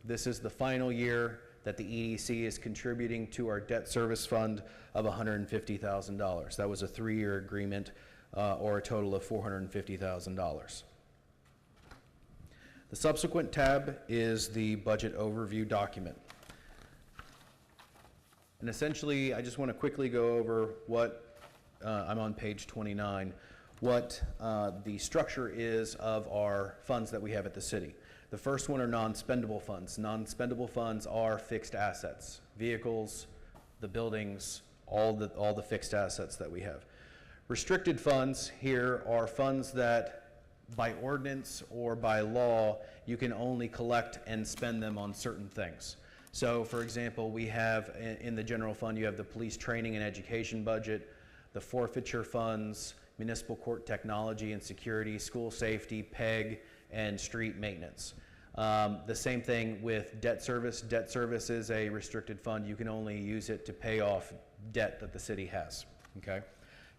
the final year that the EDC is contributing to our debt service fund of $150,000. That was a 3-year agreement, or a total of $450,000. The subsequent tab is the budget overview document. And essentially, I just want to quickly go over what, I'm on page 29, what the structure is of our funds that we have at the city. The first one are non-spendable funds. Non-spendable funds are fixed assets, vehicles, the buildings, all the fixed assets that we have. Restricted funds here are funds that by ordinance or by law, you can only collect and spend them on certain things. So for example, we have in the general fund, you have the police training and education budget, the forfeiture funds, municipal court technology and security, school safety, PEG, and street maintenance. The same thing with debt service. Debt service is a restricted fund. You can only use it to pay off debt that the city has, okay?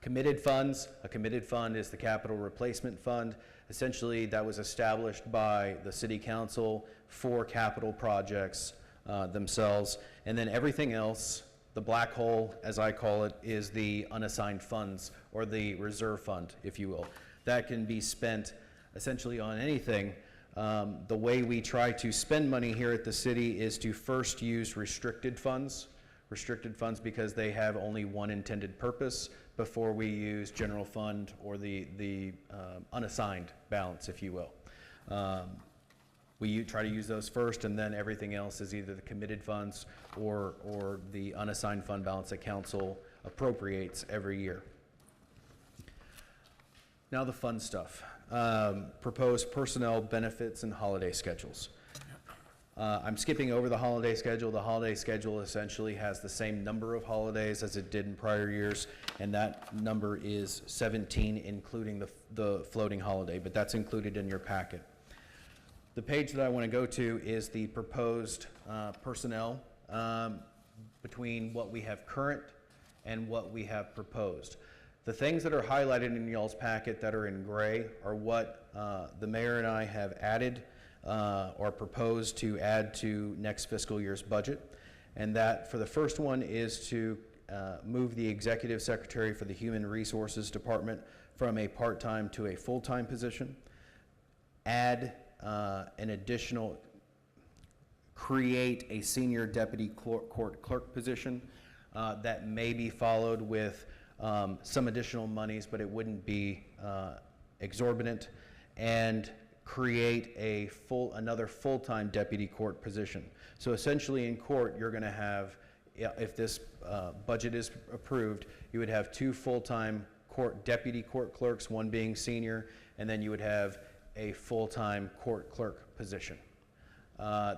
Committed funds, a committed fund is the capital replacement fund. Essentially, that was established by the city council for capital projects themselves. And then everything else, the black hole, as I call it, is the unassigned funds, or the reserve fund, if you will. That can be spent essentially on anything, The way we try to spend money here at the city is to first use restricted funds. Restricted funds because they have only one intended purpose before we use general fund or the unassigned balance, if you will. We try to use those first, and then everything else is either the committed funds or the unassigned fund balance that council appropriates every year. Now the fun stuff. Proposed personnel benefits and holiday schedules. I'm skipping over the holiday schedule. The holiday schedule essentially has the same number of holidays as it did in prior years, and that number is 17, including the floating holiday, but that's included in your packet. The page that I want to go to is the proposed personnel between what we have current and what we have proposed. The things that are highlighted in y'all's packet that are in gray are what the mayor and I have added or proposed to add to next fiscal year's budget. And that, for the first one, is to move the executive secretary for the Human Resources Department from a part-time to a full-time position, add an additional, create a senior deputy court clerk position that may be followed with some additional monies, but it wouldn't be exorbitant, and create another full-time deputy court position. So essentially in court, you're going to have, if this budget is approved, you would have 2 full-time deputy court clerks, one being senior, and then you would have a full-time court clerk position. And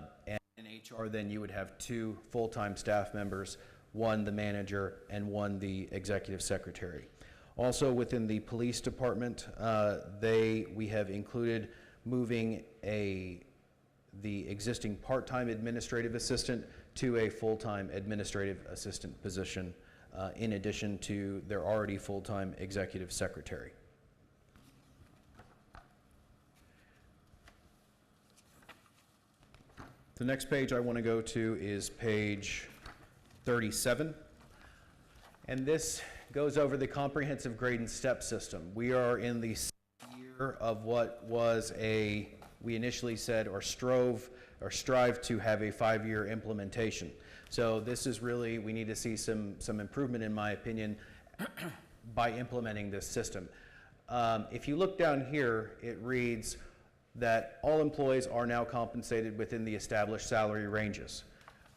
in HR, then you would have 2 full-time staff members, one the manager and one the executive secretary. Also within the police department, we have included moving the existing part-time administrative assistant to a full-time administrative assistant position in addition to their already full-time executive secretary. The next page I want to go to is page 37. And this goes over the comprehensive grade and step system. We are in the year of what was we initially said or strive to have a 5-year implementation. So this is really, we need to see some improvement, in my opinion, by implementing this system. If you look down here, it reads that all employees are now compensated within the established salary ranges.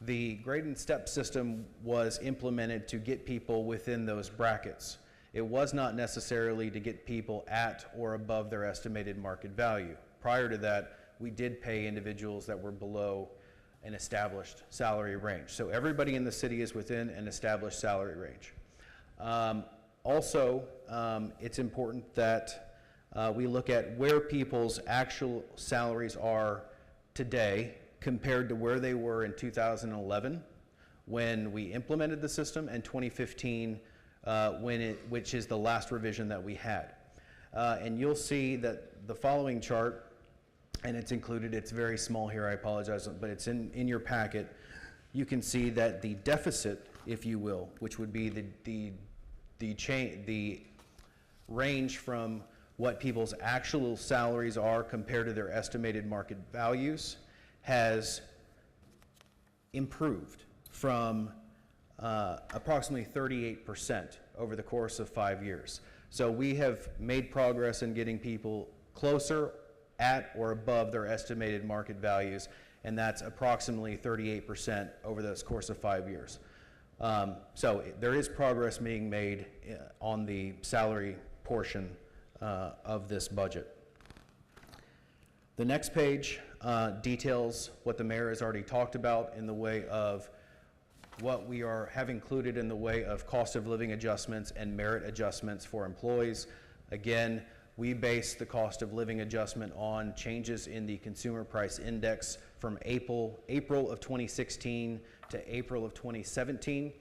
The grade and step system was implemented to get people within those brackets. It was not necessarily to get people at or above their estimated market value. Prior to that, we did pay individuals that were below an established salary range. So everybody in the city is within an established salary range. Also, it's important that we look at where people's actual salaries are today compared to where they were in 2011 when we implemented the system, and 2015 which is the last revision that we had. And you'll see that the following chart, and it's included, it's very small here, I apologize, but it's in your packet. You can see that the deficit, if you will, which would be the range from what people's actual salaries are compared to their estimated market values, has improved from approximately 38% over the course of 5 years. So we have made progress in getting people closer at or above their estimated market values, and that's approximately 38% over the course of 5 years. So there is progress being made on the salary portion of this budget. The next page details what the mayor has already talked about in the way of what we have included in the way of cost of living adjustments and merit adjustments for employees. Again, we base the cost of living adjustment on changes in the consumer price index from April of 2016 to April of 2017.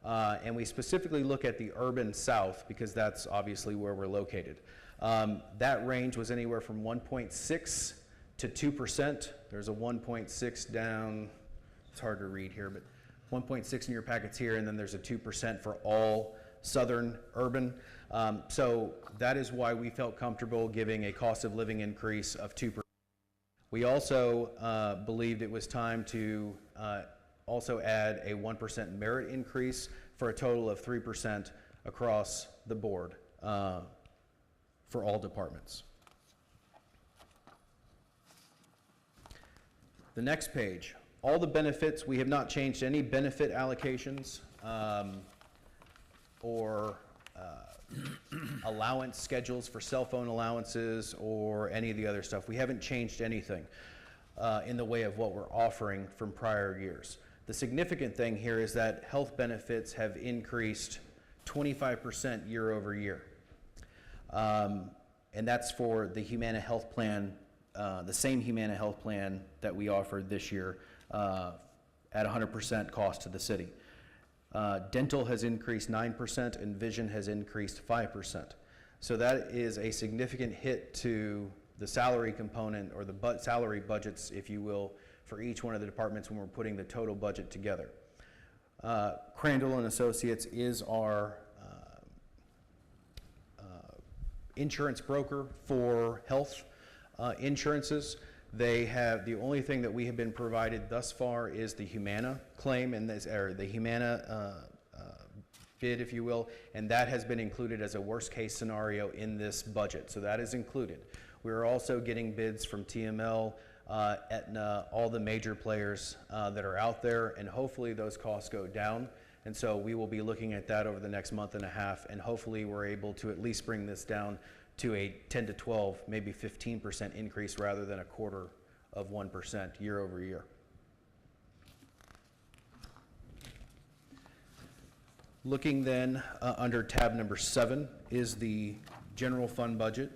And we specifically look at the urban south because that's obviously where we're located. That range was anywhere from 1.6 to 2%. There's a 1.6 down, it's hard to read here, but 1.6 in your packets here, and then there's a 2% for all southern urban. So that is why we felt comfortable giving a cost of living increase of 2%. We also believed it was time to also add a 1% merit increase for a total of 3% across the board for all departments. The next page, all the benefits, we have not changed any benefit allocations or allowance schedules for cell phone allowances or any of the other stuff. We haven't changed anything in the way of what we're offering from prior years. The significant thing here is that health benefits have increased 25% year over year. And that's for the Humana Health Plan, the same Humana Health Plan that we offered this year at 100% cost to the city. Dental has increased 9% and vision has increased 5%. So that is a significant hit to the salary component or the salary budgets, if you will, for each one of the departments when we're putting the total budget together. Crandall and Associates is our insurance broker for health insurances. They have, the only thing that we have been provided thus far is the Humana claim and this, or the Humana bid, if you will, and that has been included as a worst case scenario in this budget. So that is included. We're also getting bids from TML, Aetna, all the major players that are out there, and hopefully those costs go down. And so we will be looking at that over the next month and a half, and hopefully we're able to at least bring this down to a 10 to 12, maybe 15% increase rather than a quarter of 1% year over year. Looking then under tab number 7 is the general fund budget.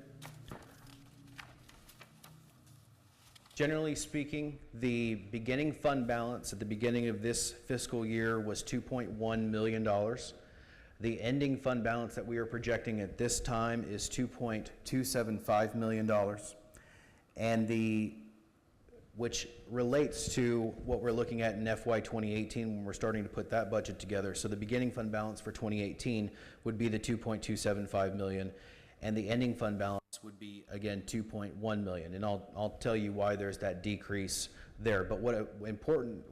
Generally speaking, the beginning fund balance at the beginning of this fiscal year was $2.1 million. The ending fund balance that we are projecting at this time is $2.275 million. And which relates to what we're looking at in FY 2018 when we're starting to put that budget together. So the beginning fund balance for 2018 would be the $2.275 million, and the ending fund balance would be, again, $2.1 million. And I'll tell you why there's that decrease there. But what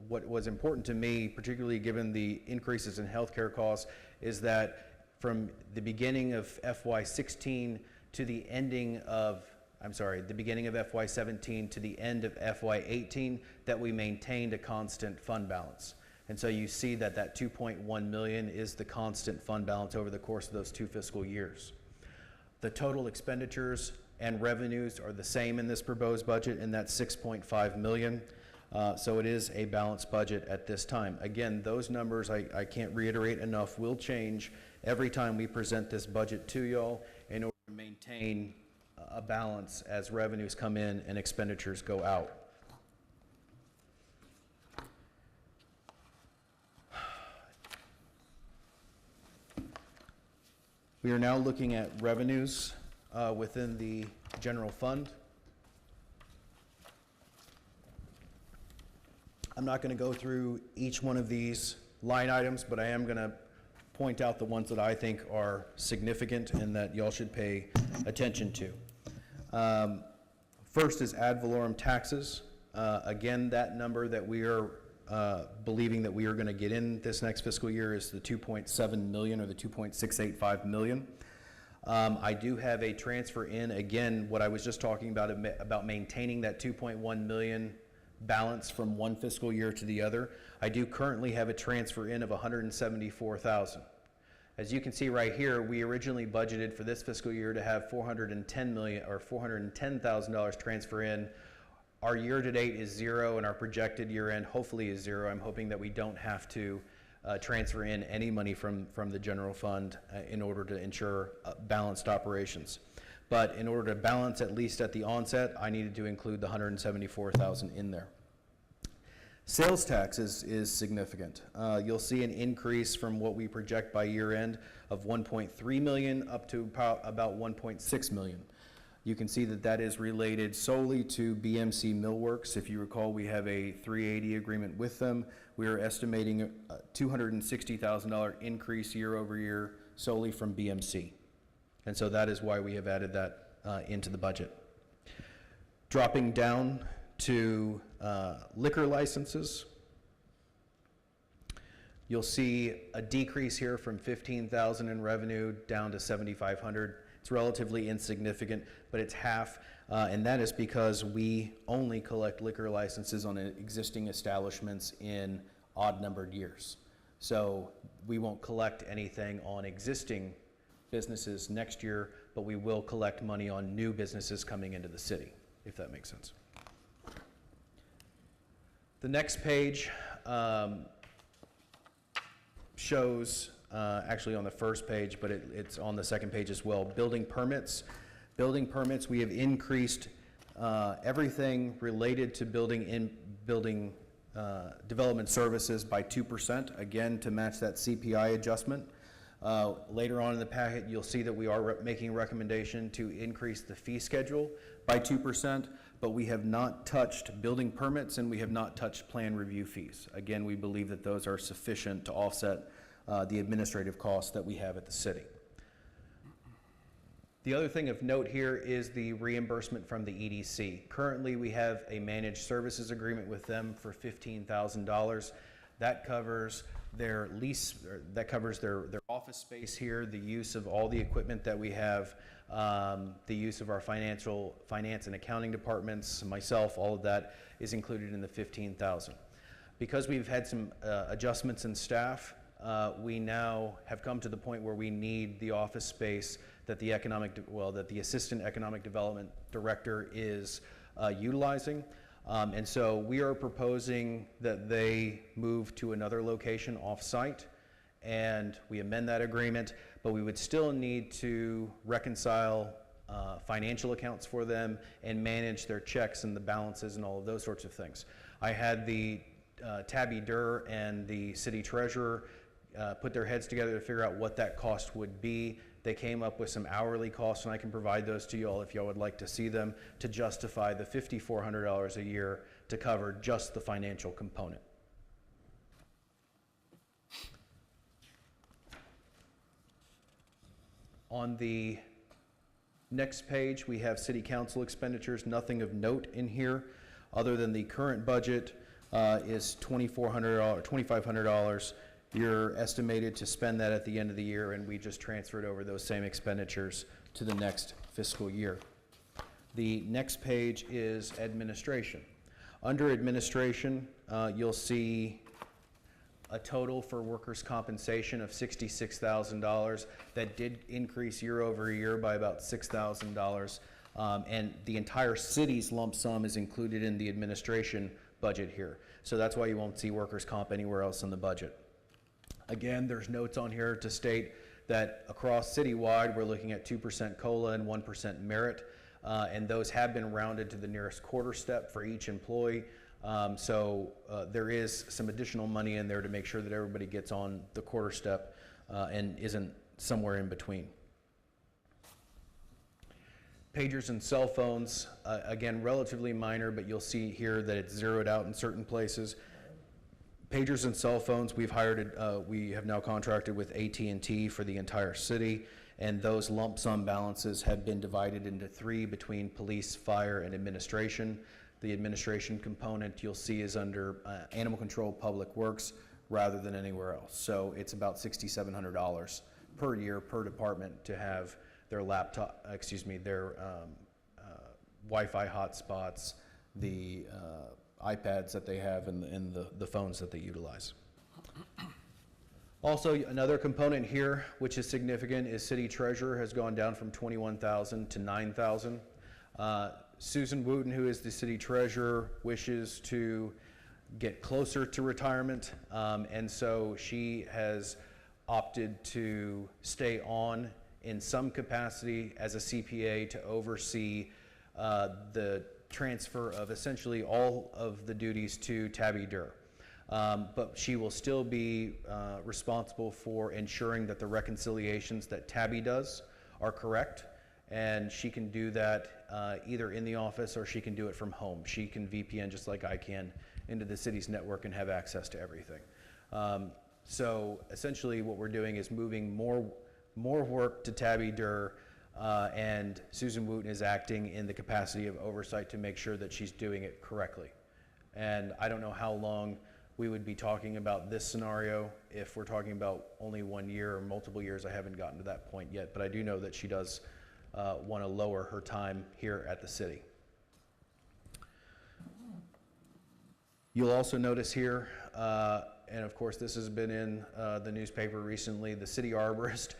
was important to me, particularly given the increases in healthcare costs, is that from the beginning of FY 16 to the ending of, the beginning of FY 17 to the end of FY 18, that we maintained a constant fund balance. And so you see that that 2.1 million is the constant fund balance over the course of those 2 fiscal years. The total expenditures and revenues are the same in this proposed budget, and that's 6.5 million. So it is a balanced budget at this time. Again, those numbers, I can't reiterate enough, will change every time we present this budget to y'all in order to maintain a balance as revenues come in and expenditures go out. We are now looking at revenues within the general fund. I'm not going to go through each one of these line items, but I am going to point out the ones that I think are significant and that y'all should pay attention to. First is ad valorem taxes. Again, that number that we are believing that we are going to get in this next fiscal year is the 2.7 million or the 2.685 million. I do have a transfer in, again, what I was just talking about maintaining that 2.1 million balance from one fiscal year to the other. I do currently have a transfer in of 174,000. As you can see right here, we originally budgeted for this fiscal year to have $410,000 transfer in. Our year to date is 0, and our projected year end hopefully is 0. I'm hoping that we don't have to transfer in any money from the general fund in order to ensure balanced operations. But in order to balance, at least at the onset, I needed to include the 174,000 in there. Sales tax is significant. You'll see an increase from what we project by year end of 1.3 million up to about 1.6 million. You can see that that is related solely to BMC Millworks. If you recall, we have a 380 agreement with them. We are estimating a $260,000 increase year over year solely from BMC. And so that is why we have added that into the budget. Dropping down to liquor licenses, you'll see a decrease here from 15,000 in revenue down to 7,500. It's relatively insignificant, but it's half, and that is because we only collect liquor licenses on existing establishments in odd-numbered years. So we won't collect anything on existing businesses next year, but we will collect money on new businesses coming into the city, if that makes sense. The next page shows, actually on the first page, but it's on the second page as well, building permits. Building permits, we have increased everything related to building development services by 2%, again, to match that CPI adjustment. Later on in the packet, you'll see that we are making a recommendation to increase the fee schedule by 2%, but we have not touched building permits and we have not touched plan review fees. Again, we believe that those are sufficient to offset the administrative costs that we have at the city. The other thing of note here is the reimbursement from the EDC. Currently, we have a managed services agreement with them for $15,000. That covers their lease, that covers their office space here, the use of all the equipment that we have, the use of our finance and accounting departments, myself, all of that is included in the $15,000. Because we've had some adjustments in staff, we now have come to the point where we need the office space that the Assistant Economic Development Director is utilizing. And so we are proposing that they move to another location off-site, and we amend that agreement, but we would still need to reconcile financial accounts for them and manage their checks and the balances and all of those sorts of things. I had the Tabby Durr and the city treasurer put their heads together to figure out what that cost would be. They came up with some hourly costs, and I can provide those to you all if y'all would like to see them, to justify the $5,400 a year to cover just the financial component. On the next page, we have city council expenditures. Nothing of note in here, other than the current budget is $2,500. You're estimated to spend that at the end of the year, and we just transferred over those same expenditures to the next fiscal year. The next page is administration. Under administration, you'll see a total for workers' compensation of $66,000. That did increase year over year by about $6,000. And the entire city's lump sum is included in the administration budget here. So that's why you won't see workers' comp anywhere else in the budget. Again, there's notes on here to state that across citywide, we're looking at 2% COLA and 1% merit, and those have been rounded to the nearest quarter step for each employee. So there is some additional money in there to make sure that everybody gets on the quarter step and isn't somewhere in between. Pagers and cell phones, again, relatively minor, but you'll see here that it's zeroed out in certain places. Pagers and cell phones, we have now contracted with AT&T for the entire city, and those lump sum balances have been divided into 3 between police, fire, and administration. The administration component you'll see is under Animal Control, Public Works, rather than anywhere else. So it's about $6,700 per year per department to have their Wi-Fi hotspots, the iPads that they have, and the phones that they utilize. Also, another component here, which is significant, is city treasurer has gone down from $21,000 to $9,000. Susan Wooten, who is the city treasurer, wishes to get closer to retirement, and so she has opted to stay on in some capacity as a CPA to oversee the transfer of essentially all of the duties to Tabby Durr. But she will still be responsible for ensuring that the reconciliations that Tabby does are correct, and she can do that either in the office or she can do it from home. She can VPN just like I can into the city's network and have access to everything. So essentially what we're doing is moving more work to Tabby Durr and Susan Wooten is acting in the capacity of oversight to make sure that she's doing it correctly. And I don't know how long we would be talking about this scenario. If we're talking about only 1 year or multiple years, I haven't gotten to that point yet, but I do know that she does want to lower her time here at the city. You'll also notice here, and of course this has been in the newspaper recently, the city arborist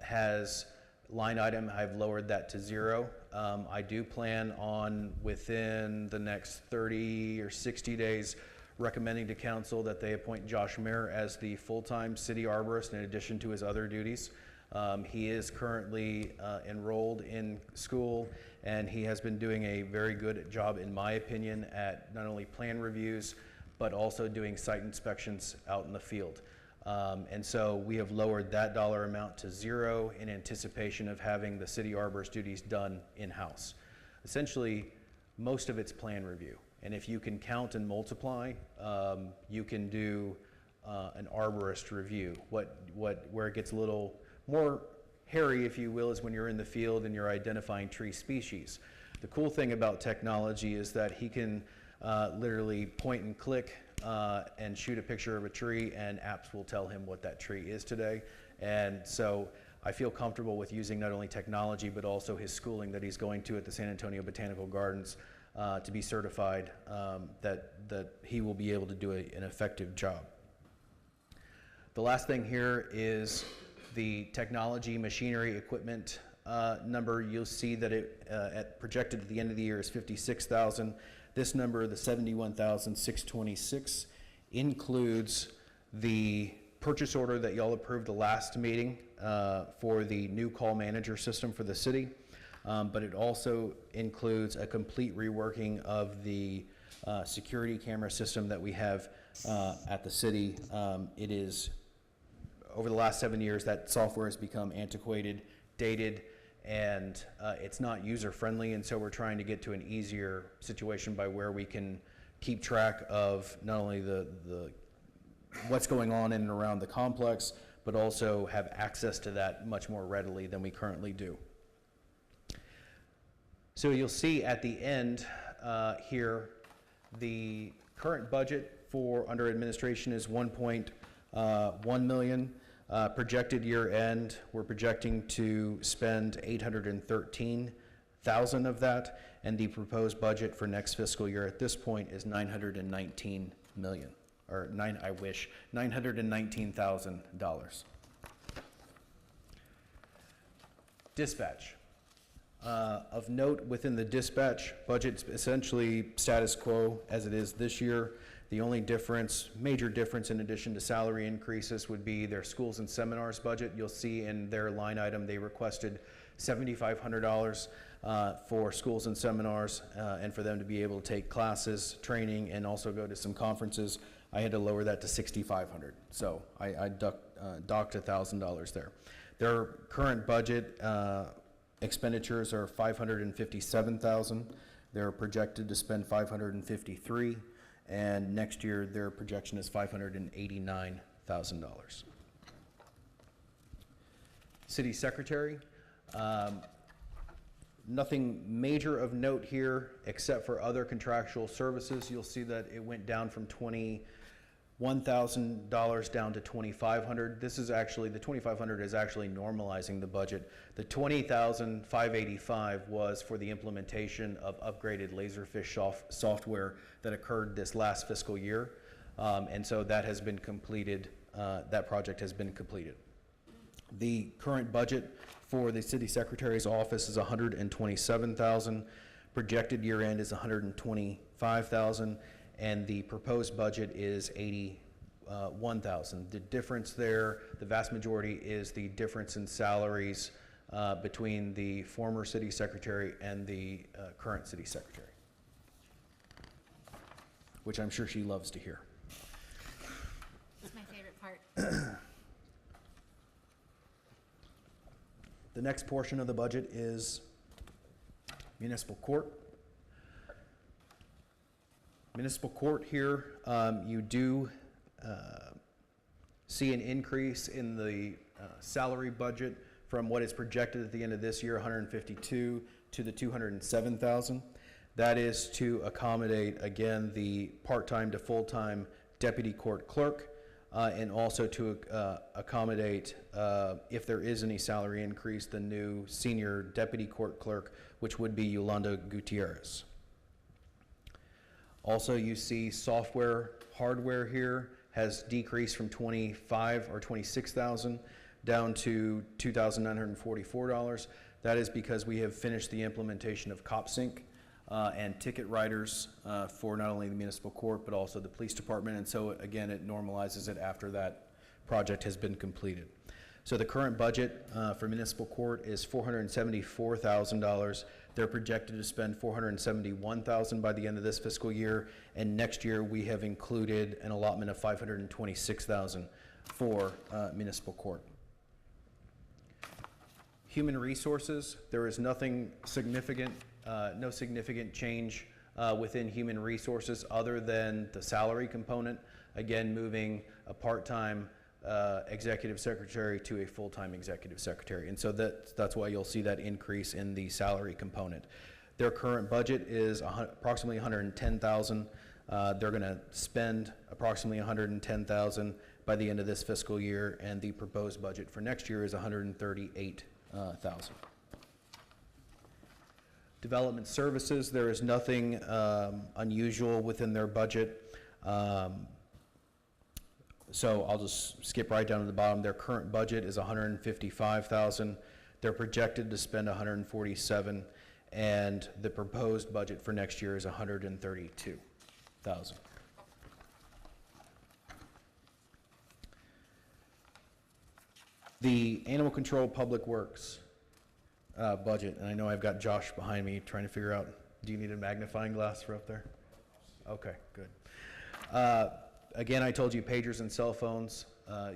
has line item, I've lowered that to 0. I do plan on, within the next 30 or 60 days, recommending to council that they appoint Josh Mayer as the full-time city arborist in addition to his other duties. He is currently enrolled in school, and he has been doing a very good job, in my opinion, at not only plan reviews, but also doing site inspections out in the field. And so we have lowered that dollar amount to 0 in anticipation of having the city arborist duties done in-house. Essentially, most of it's plan review. And if you can count and multiply, you can do an arborist review. Where it gets a little more hairy, if you will, is when you're in the field and you're identifying tree species. The cool thing about technology is that he can literally point and click and shoot a picture of a tree, and apps will tell him what that tree is today. And so I feel comfortable with using not only technology, but also his schooling that he's going to at the San Antonio Botanical Gardens to be certified that he will be able to do an effective job. The last thing here is the technology, machinery, equipment number. You'll see that it projected at the end of the year is $56,000. This number, the $71,626, includes the purchase order that y'all approved the last meeting for the new call manager system for the city. But it also includes a complete reworking of the security camera system that we have at the city. It is, over the last 7 years, that software has become antiquated, dated, and it's not user-friendly, and so we're trying to get to an easier situation by where we can keep track of not only the what's going on in and around the complex, but also have access to that much more readily than we currently do. So you'll see at the end here, the current budget for under administration is 1.1 million. Projected year end, we're projecting to spend 813,000 of that, and the proposed budget for next fiscal year at this point is 919 million, or $919,000. Dispatch. Of note, within the dispatch budget, essentially status quo as it is this year. The only difference, major difference in addition to salary increases, would be their schools and seminars budget. You'll see in their line item, they requested $7,500 for schools and seminars and for them to be able to take classes, training, and also go to some conferences. I had to lower that to $6,500. So I docked $1,000 there. Their current budget expenditures are $557,000. They're projected to spend $553,000, and next year their projection is $589,000. City Secretary, nothing major of note here except for other contractual services. You'll see that it went down from $21,000 down to $2,500. This is actually, the $2,500 is actually normalizing the budget. The $20,585 was for the implementation of upgraded Laserfish software that occurred this last fiscal year. And so that has been completed, that project has been completed. The current budget for the city secretary's office is $127,000. Projected year end is $125,000. And the proposed budget is $81,000. The difference there, the vast majority, is the difference in salaries between the former city secretary and the current city secretary, which I'm sure she loves to hear. That's my favorite part. The next portion of the budget is municipal court. Municipal court here, you do see an increase in the salary budget from what is projected at the end of this year, 152, to the 207,000. That is to accommodate, again, the part-time to full-time deputy court clerk, and also to accommodate, if there is any salary increase, the new senior deputy court clerk, which would be Yolanda Gutierrez. Also, you see software, hardware here has decreased from 25 or 26,000 down to $2,944. That is because we have finished the implementation of CopSync and ticket writers for not only the municipal court, but also the police department. And so again, it normalizes it after that project has been completed. So the current budget for municipal court is $474,000. They're projected to spend $471,000 by the end of this fiscal year. And next year, we have included an allotment of $526,000 for municipal court. Human resources, there is nothing significant, no significant change within human resources other than the salary component. Again, moving a part-time executive secretary to a full-time executive secretary. And so that's why you'll see that increase in the salary component. Their current budget is approximately $110,000. They're gonna spend approximately $110,000 by the end of this fiscal year, and the proposed budget for next year is $138,000. Development services, there is nothing unusual within their budget. So I'll just skip right down to the bottom. Their current budget is $155,000. They're projected to spend $147,000, and the proposed budget for next year is $132,000. The Animal Control Public Works budget, and I know I've got Josh behind me trying to figure out, do you need a magnifying glass for up there? Okay, good. Again, I told you pagers and cell phones.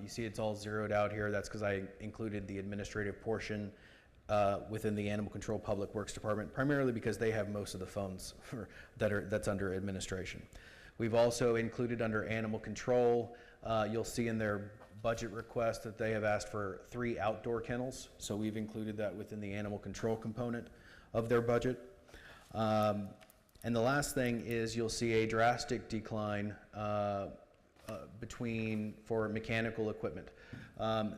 You see it's all zeroed out here. That's because I included the administrative portion within the Animal Control Public Works Department, primarily because they have most of the phones that's under administration. We've also included under Animal Control, you'll see in their budget request that they have asked for 3 outdoor kennels. So we've included that within the Animal Control component of their budget. And the last thing is you'll see a drastic decline for mechanical equipment.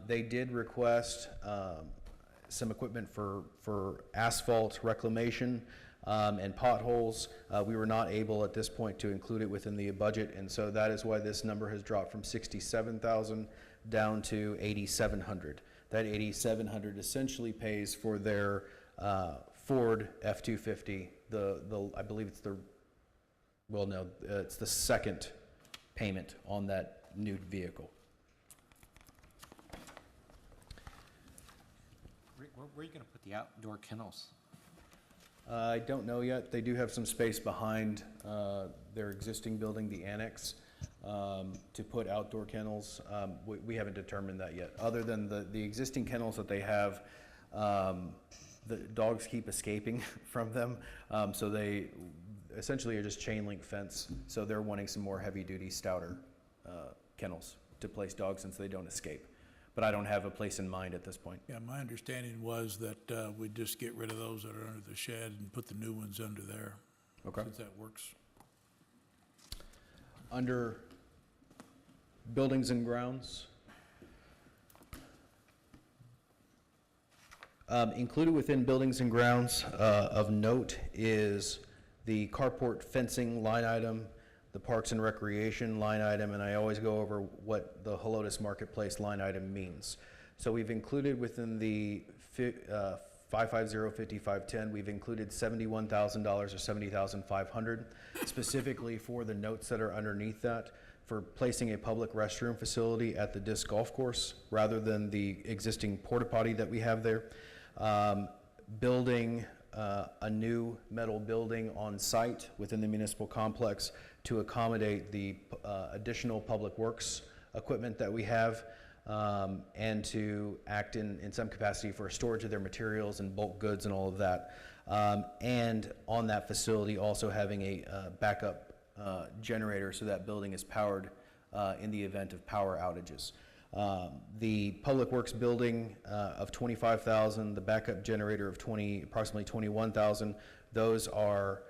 They did request some equipment for asphalt reclamation and potholes. We were not able at this point to include it within the budget, and so that is why this number has dropped from $67,000 down to $8,700. That $8,700 essentially pays for their Ford F-250. I believe it's it's the second payment on that new vehicle. Rick, where are you going to put the outdoor kennels? I don't know yet. They do have some space behind their existing building, the annex, to put outdoor kennels. We haven't determined that yet. Other than the existing kennels that they have, the dogs keep escaping from them, so they essentially are just chain link fence. So they're wanting some more heavy duty, stouter kennels to place dogs since they don't escape. But I don't have a place in mind at this point. Yeah, my understanding was that we'd just get rid of those that are under the shed and put the new ones under there. Okay. Since that works. Under buildings and grounds, included within buildings and grounds of note is the carport fencing line item, the parks and recreation line item, and I always go over what the Helotes Marketplace line item means. So we've included within the 550-5510, we've included $71,000 or $70,500 specifically for the notes that are underneath that for placing a public restroom facility at the disc golf course rather than the existing porta potty that we have there. Building a new metal building on site within the municipal complex to accommodate the additional public works equipment that we have, and to act in some capacity for storage of their materials and bulk goods and all of that. And on that facility also having a backup generator so that building is powered in the event of power outages. The Public Works building of $25,000, the backup generator of approximately $21,000. Those are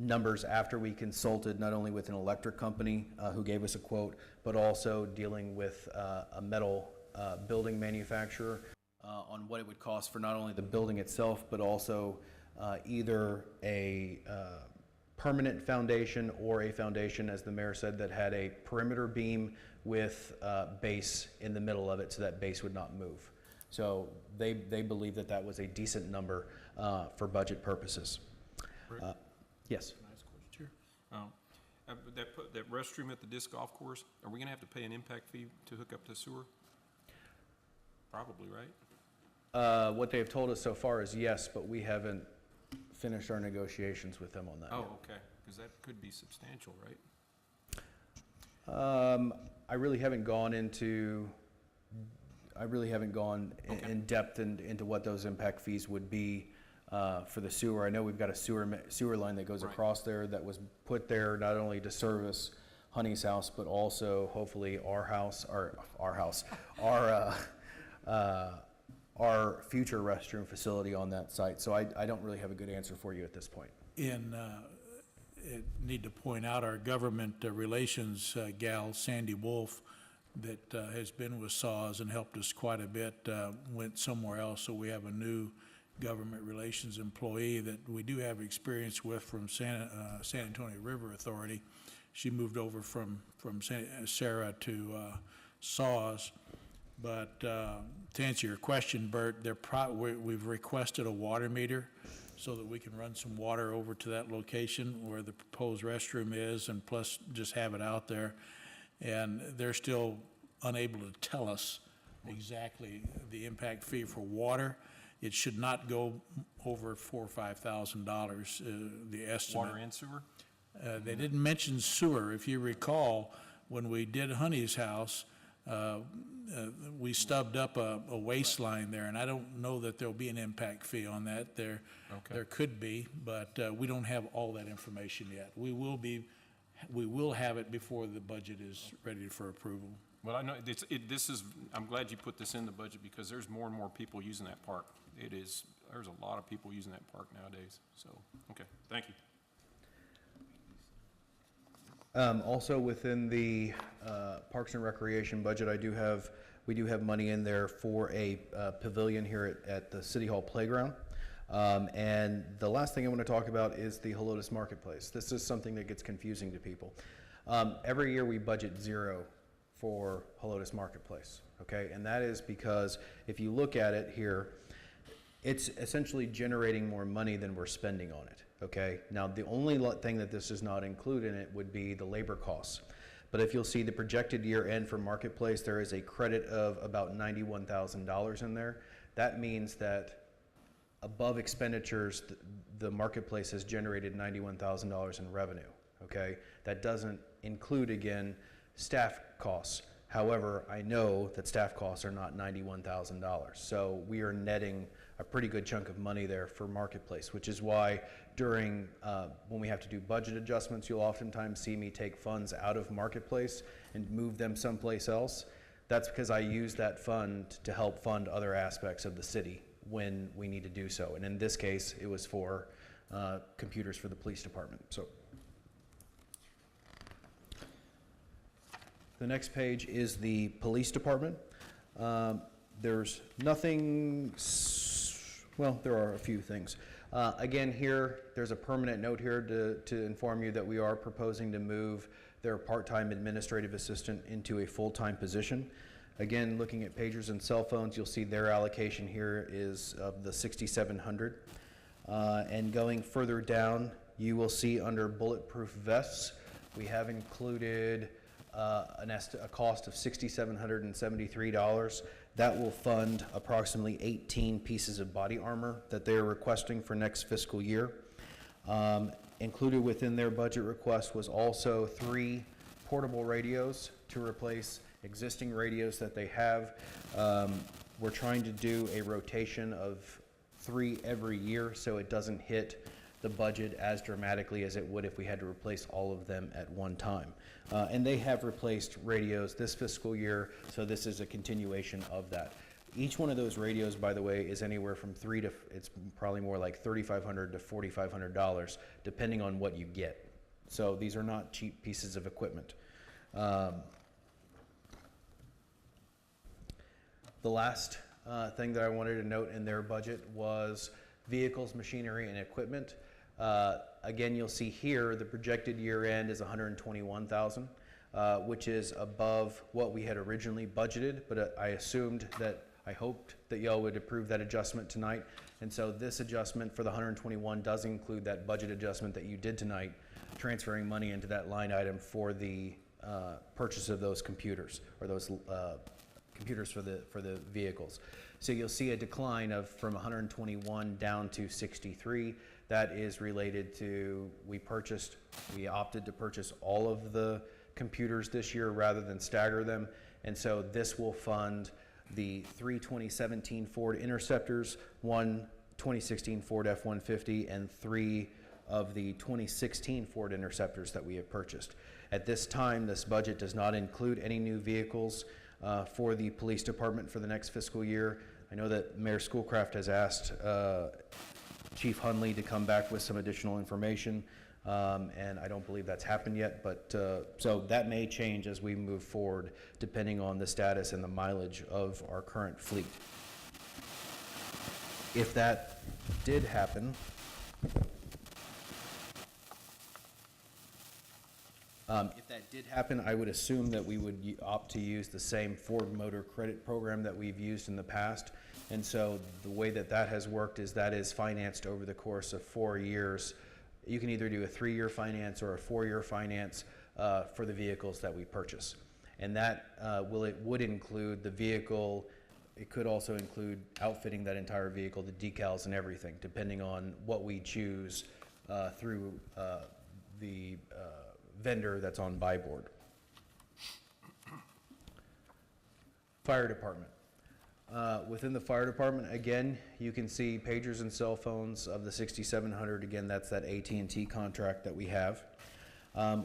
numbers after we consulted not only with an electric company who gave us a quote, but also dealing with a metal building manufacturer on what it would cost for not only the building itself, but also either a permanent foundation or a foundation, as the mayor said, that had a perimeter beam with base in the middle of it, so that base would not move. So they believe that that was a decent number for budget purposes. Yes. Nice question. That restroom at the disc golf course, are we gonna have to pay an impact fee to hook up to sewer? Probably, right? What they've told us so far is yes, but we haven't finished our negotiations with them on that yet. Oh, okay, because that could be substantial, right? I really haven't gone into, in depth into what those impact fees would be for the sewer. I know we've got a sewer line that goes Right. across there that was put there not only to service Honey's house, but also hopefully our future restroom facility on that site. So I don't really have a good answer for you at this point. Need to point out our government relations gal, Sandy Wolf, that has been with SAWS and helped us quite a bit, went somewhere else, so we have a new government relations employee that we do have experience with from San Antonio River Authority. She moved over from Sarah to SAWS. But to answer your question, Bert, we've requested a water meter so that we can run some water over to that location where the proposed restroom is, and plus just have it out there. And they're still unable to tell us exactly the impact fee for water. It should not go over $4,000 or $5,000, the estimate. Water and sewer? They didn't mention sewer. If you recall, when we did Honey's house, we stubbed up a waste line there, and I don't know that there'll be an impact fee on that. There could be, but we don't have all that information yet. We will have it before the budget is ready for approval. Well, I know, this is, I'm glad you put this in the budget, because there's more and more people using that park. There's a lot of people using that park nowadays, so, okay, thank you. Also within the Parks and Recreation budget, we do have money in there for a pavilion here at the City Hall playground. And the last thing I want to talk about is the Helotes Marketplace. This is something that gets confusing to people. Every year we budget zero for Helotes Marketplace, okay? And that is because if you look at it here, it's essentially generating more money than we're spending on it, okay? Now, the only thing that this does not include in it would be the labor costs. But if you'll see the projected year end for Marketplace, there is a credit of about $91,000 in there. That means that above expenditures, the Marketplace has generated $91,000 in revenue, okay? That doesn't include, again, staff costs. However, I know that staff costs are not $91,000. So we are netting a pretty good chunk of money there for Marketplace, which is why during, when we have to do budget adjustments, you'll oftentimes see me take funds out of Marketplace and move them someplace else. That's because I use that fund to help fund other aspects of the city when we need to do so. And in this case, it was for computers for the police department. So the next page is the police department. There's nothing, well, there are a few things. Again, here, there's a permanent note here to inform you that we are proposing to move their part-time administrative assistant into a full-time position. Again, looking at pagers and cell phones, you'll see their allocation here is of the 6,700. And going further down, you will see under bulletproof vests, we have included a cost of $6,773. That will fund approximately 18 pieces of body armor that they are requesting for next fiscal year. Included within their budget request was also 3 portable radios to replace existing radios that they have. We're trying to do a rotation of 3 every year so it doesn't hit the budget as dramatically as it would if we had to replace all of them at one time. And they have replaced radios this fiscal year, so this is a continuation of that. Each one of those radios, by the way, is anywhere from it's probably more like $3,500 to $4,500, depending on what you get. So these are not cheap pieces of equipment. The last thing that I wanted to note in their budget was vehicles, machinery, and equipment. Again, you'll see here the projected year end is $121,000, which is above what we had originally budgeted, but I hoped that y'all would approve that adjustment tonight. And so this adjustment for the 121 does include that budget adjustment that you did tonight, transferring money into that line item for the purchase of those computers, or those computers for the vehicles. So you'll see a decline from 121 down to 63. That is related to, we opted to purchase all of the computers this year rather than stagger them. And so this will fund the 3 2017 Ford Interceptors, 1 2016 Ford F-150, and 3 of the 2016 Ford Interceptors that we have purchased. At this time, this budget does not include any new vehicles for the police department for the next fiscal year. I know that Mayor Schoolcraft has asked Chief Hunley to come back with some additional information, and I don't believe that's happened yet, but so that may change as we move forward, depending on the status and the mileage of our current fleet. If that did happen, I would assume that we would opt to use the same Ford Motor Credit Program that we've used in the past. And so the way that has worked is that is financed over the course of 4 years. You can either do a 3-year finance or a 4-year finance for the vehicles that we purchase. And that would include the vehicle. It could also include outfitting that entire vehicle, the decals and everything, depending on what we choose through the vendor that's on buy board. Fire department. Within the fire department, again, you can see pagers and cell phones of the 6,700. Again, that's that AT&T contract that we have.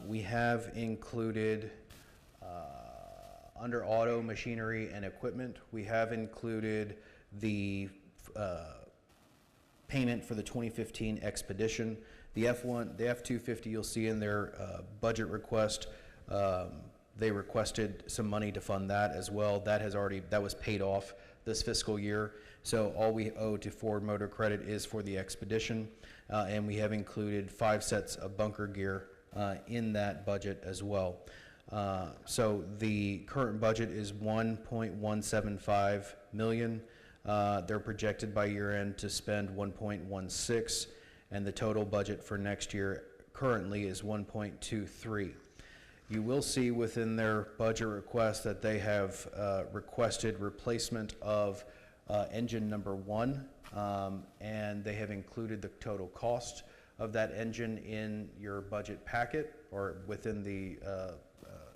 We have included, under auto, machinery, and equipment, we have included the payment for the 2015 Expedition. The F-250 you'll see in their budget request, they requested some money to fund that as well. That was paid off this fiscal year. So all we owe to Ford Motor Credit is for the Expedition, and we have included 5 sets of bunker gear in that budget as well. So the current budget is $1.175 million. They're projected by year end to spend 1.16, and the total budget for next year currently is 1.23. You will see within their budget request that they have requested replacement of engine number 1, and they have included the total cost of that engine in your budget packet or within the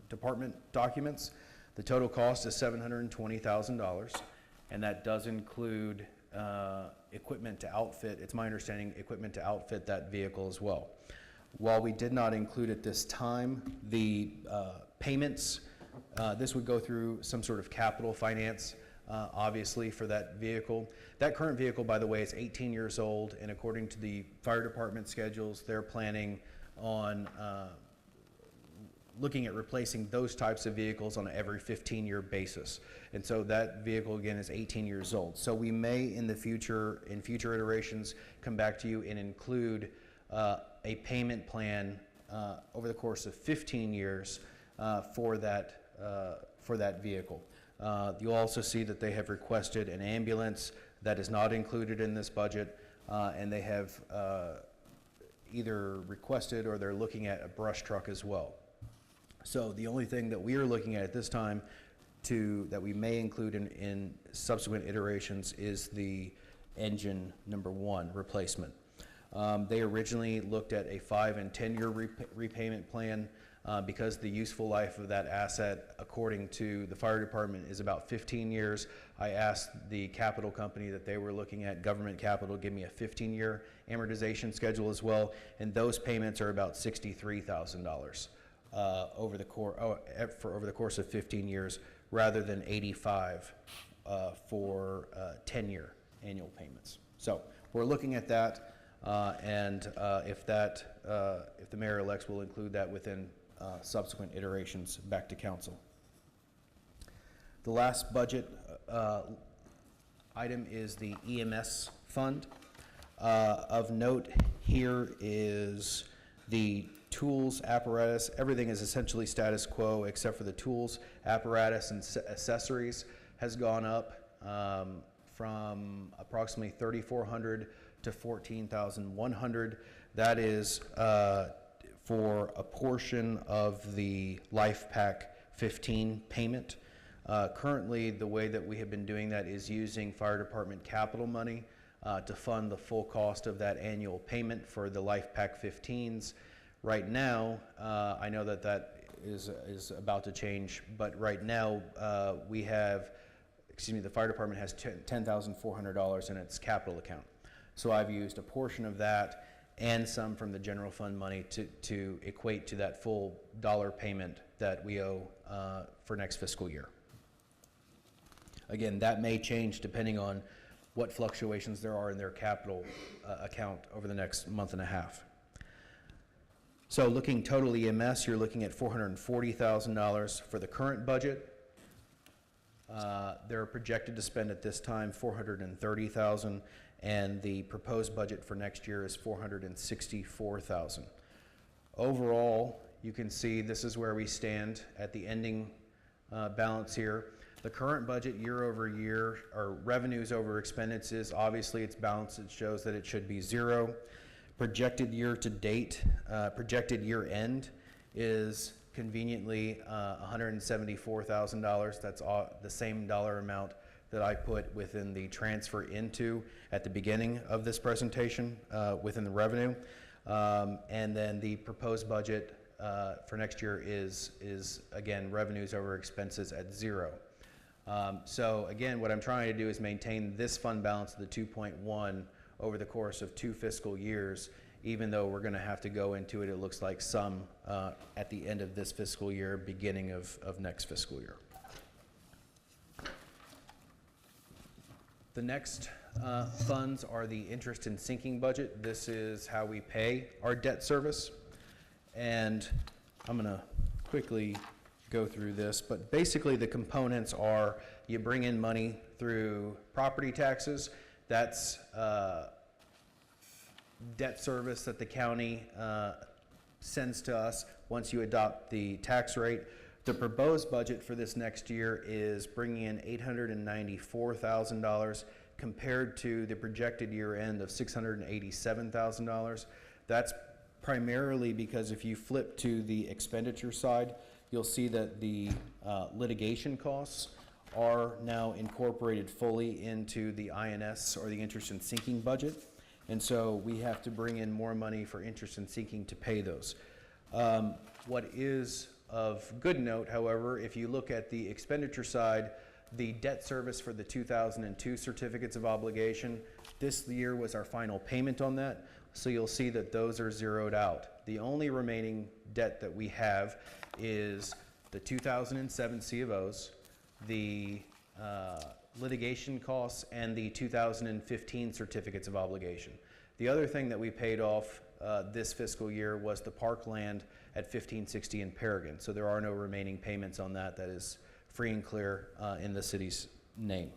department documents. The total cost is $720,000, and that does include equipment to outfit. It's my understanding equipment to outfit that vehicle as well. While we did not include at this time the payments, this would go through some sort of capital finance, obviously, for that vehicle. That current vehicle, by the way, is 18 years old, and according to the fire department schedules, they're planning on looking at replacing those types of vehicles on an every 15-year basis. And so that vehicle, again, is 18 years old. So we may, in future iterations, come back to you and include a payment plan over the course of 15 years for that vehicle. You'll also see that they have requested an ambulance that is not included in this budget, and they have either requested or they're looking at a brush truck as well. So the only thing that we are looking at this time that we may include in subsequent iterations is the engine number 1 replacement. They originally looked at a 5- and 10-year repayment plan. Because the useful life of that asset, according to the fire department, is about 15 years, I asked the capital company that they were looking at, Government Capital, give me a 15-year amortization schedule as well, and those payments are about $63,000 over the course of 15 years, rather than 85 for 10-year annual payments. So we're looking at that, and if the mayor-elects will include that within subsequent iterations back to council. The last budget item is the EMS fund. Of note here is the tools, apparatus, everything is essentially status quo except for the tools, apparatus, and accessories has gone up from approximately $3,400 to $14,100. That is for a portion of the Life Pack 15 payment. Currently, the way that we have been doing that is using fire department capital money to fund the full cost of that annual payment for the Life Pack 15s. Right now, I know that that is about to change, but right now we have, the fire department has $10,400 in its capital account. So I've used a portion of that and some from the general fund money to equate to that full dollar payment that we owe for next fiscal year. Again, that may change depending on what fluctuations there are in their capital account over the next month and a half. So looking total EMS, you're looking at $440,000 for the current budget. They're projected to spend at this time $430,000, and the proposed budget for next year is $464,000. Overall, you can see this is where we stand at the ending balance here. The current budget year over year, or revenues over expenses, obviously it's balanced. It shows that it should be zero. Projected year to date, projected year end is conveniently $174,000. That's the same dollar amount that I put within the transfer into at the beginning of this presentation within the revenue. And then the proposed budget for next year is again, revenues over expenses at zero. So again, what I'm trying to do is maintain this fund balance of the 2.1 over the course of 2 fiscal years, even though we're going to have to go into it, it looks like some at the end of this fiscal year, beginning of next fiscal year. The next funds are the interest and sinking budget. This is how we pay our debt service. And I'm going to quickly go through this, but basically the components are you bring in money through property taxes. That's debt service that the county sends to us once you adopt the tax rate. The proposed budget for this next year is bringing in $894,000 compared to the projected year end of $687,000. That's primarily because if you flip to the expenditure side, you'll see that the litigation costs are now incorporated fully into the INS, or the interest and sinking budget. And so we have to bring in more money for interest and sinking to pay those. What is of good note, however, if you look at the expenditure side, the debt service for the 2002 certificates of obligation, this year was our final payment on that. So you'll see that those are zeroed out. The only remaining debt that we have is the 2007 C of Os, the litigation costs, and the 2015 certificates of obligation. The other thing that we paid off this fiscal year was the parkland at 1560 in Paragon. So there are no remaining payments on that. That is free and clear in the city's name.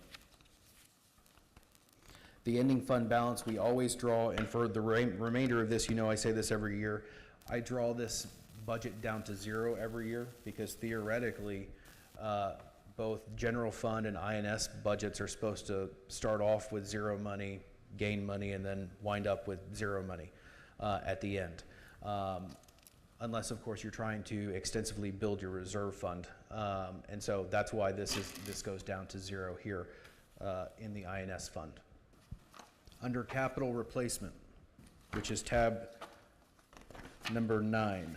The ending fund balance we always draw, and for the remainder of this, you know I say this every year, I draw this budget down to zero every year because theoretically both general fund and INS budgets are supposed to start off with zero money, gain money, and then wind up with zero money at the end. Unless, of course, you're trying to extensively build your reserve fund. And so that's why this goes down to zero here in the INS fund. Under capital replacement, which is tab number 9.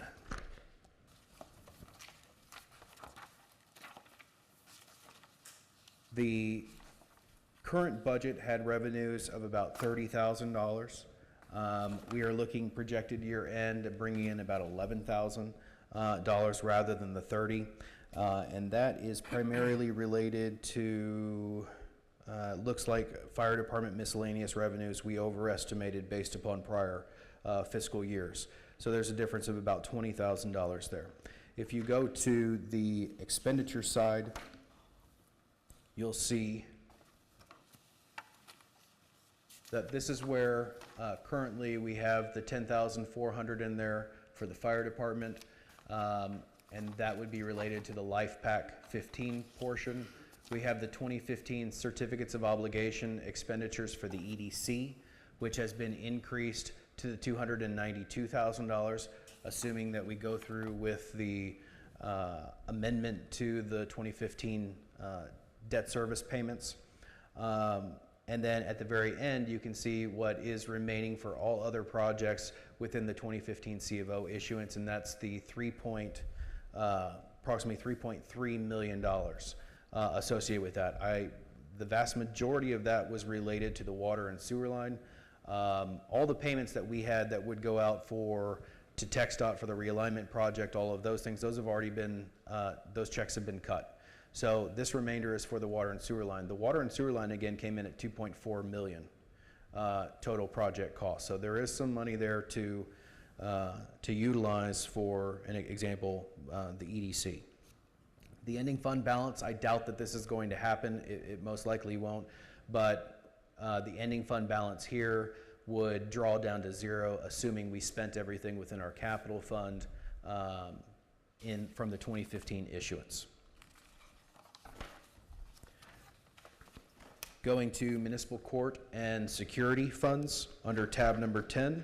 The current budget had revenues of about $30,000. We are looking projected year end at bringing in about $11,000 rather than the 30. And that is primarily related to, looks like fire department miscellaneous revenues we overestimated based upon prior fiscal years. So there's a difference of about $20,000 there. If you go to the expenditure side, you'll see that this is where currently we have the 10,400 in there for the fire department, and that would be related to the Life Pack 15 portion. We have the 2015 certificates of obligation expenditures for the EDC, which has been increased to the $292,000, assuming that we go through with the amendment to the 2015 debt service payments. And then at the very end, you can see what is remaining for all other projects within the 2015 C of O issuance, and that's the approximately $3.3 million associated with that. The vast majority of that was related to the water and sewer line. All the payments that we had that would go out to TxDOT for the realignment project, all of those things, those have already been, those checks have been cut. So this remainder is for the water and sewer line. The water and sewer line, again, came in at $2.4 million total project cost. So there is some money there to utilize for an example, the EDC. The ending fund balance, I doubt that this is going to happen. It most likely won't. But the ending fund balance here would draw down to zero, assuming we spent everything within our capital fund from the 2015 issuance. Going to municipal court and security funds under tab number 10.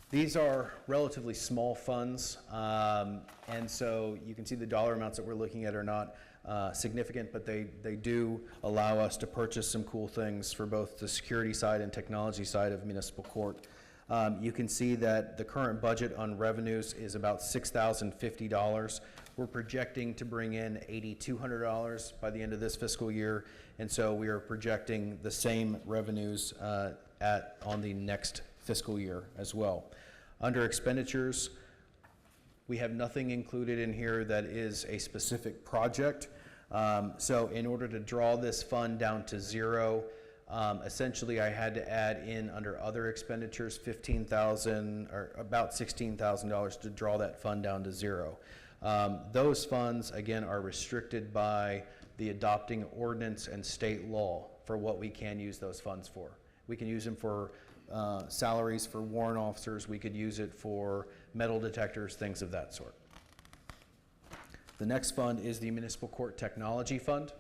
These are relatively small funds, and so you can see the dollar amounts that we're looking at are not significant, but they do allow us to purchase some cool things for both the security side and technology side of municipal court. You can see that the current budget on revenues is about $6,050. We're projecting to bring in $8,200 by the end of this fiscal year, and so we are projecting the same revenues on the next fiscal year as well. Under expenditures, we have nothing included in here that is a specific project. So in order to draw this fund down to zero, essentially I had to add in under other expenditures $15,000 or about $16,000 to draw that fund down to zero. Those funds, again, are restricted by the adopting ordinance and state law for what we can use those funds for. We can use them for salaries for warrant officers. We could use it for metal detectors, things of that sort. The next fund is the Municipal Court Technology Fund.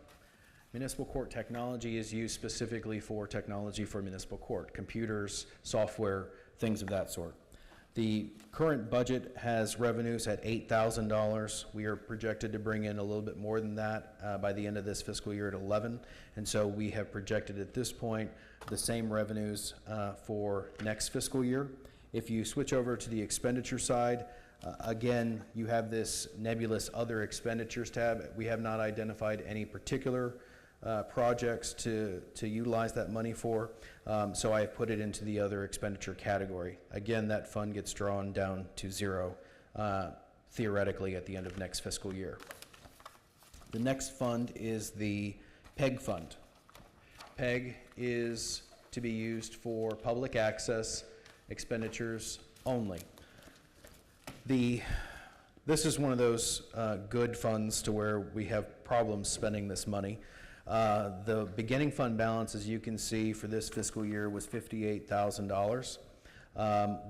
Municipal Court Technology is used specifically for technology for municipal court, computers, software, things of that sort. The current budget has revenues at $8,000. We are projected to bring in a little bit more than that by the end of this fiscal year at 11. And so we have projected at this point the same revenues for next fiscal year. If you switch over to the expenditure side, again, you have this nebulous other expenditures tab. We have not identified any particular projects to utilize that money for, so I have put it into the other expenditure category. Again, that fund gets drawn down to zero theoretically at the end of next fiscal year. The next fund is the PEG fund. PEG is to be used for public access expenditures only. This is one of those good funds to where we have problems spending this money. The beginning fund balance, as you can see, for this fiscal year was $58,000.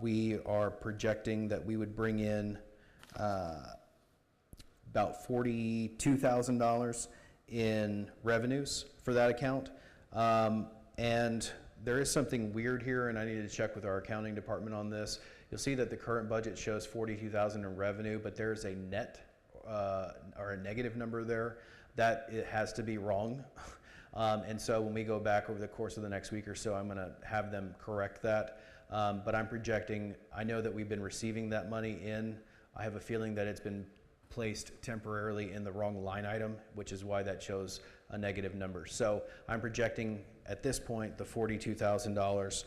We are projecting that we would bring in about $42,000 in revenues for that account. And there is something weird here, and I need to check with our accounting department on this. You'll see that the current budget shows $42,000 in revenue, but there's a net or a negative number there. That it has to be wrong. And so when we go back over the course of the next week or so, I'm gonna have them correct that. But I'm projecting, I know that we've been receiving that money in. I have a feeling that it's been placed temporarily in the wrong line item, which is why that shows a negative number. So I'm projecting at this point the $42,000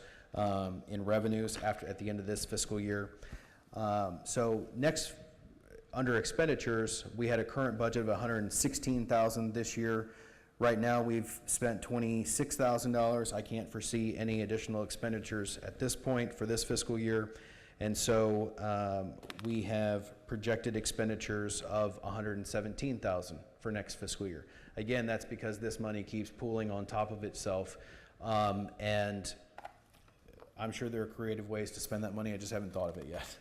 in revenues at the end of this fiscal year. So next, under expenditures, we had a current budget of $116,000 this year. Right now, we've spent $26,000. I can't foresee any additional expenditures at this point for this fiscal year. And so we have projected expenditures of $117,000 for next fiscal year. Again, that's because this money keeps pooling on top of itself. And I'm sure there are creative ways to spend that money. I just haven't thought of it yet.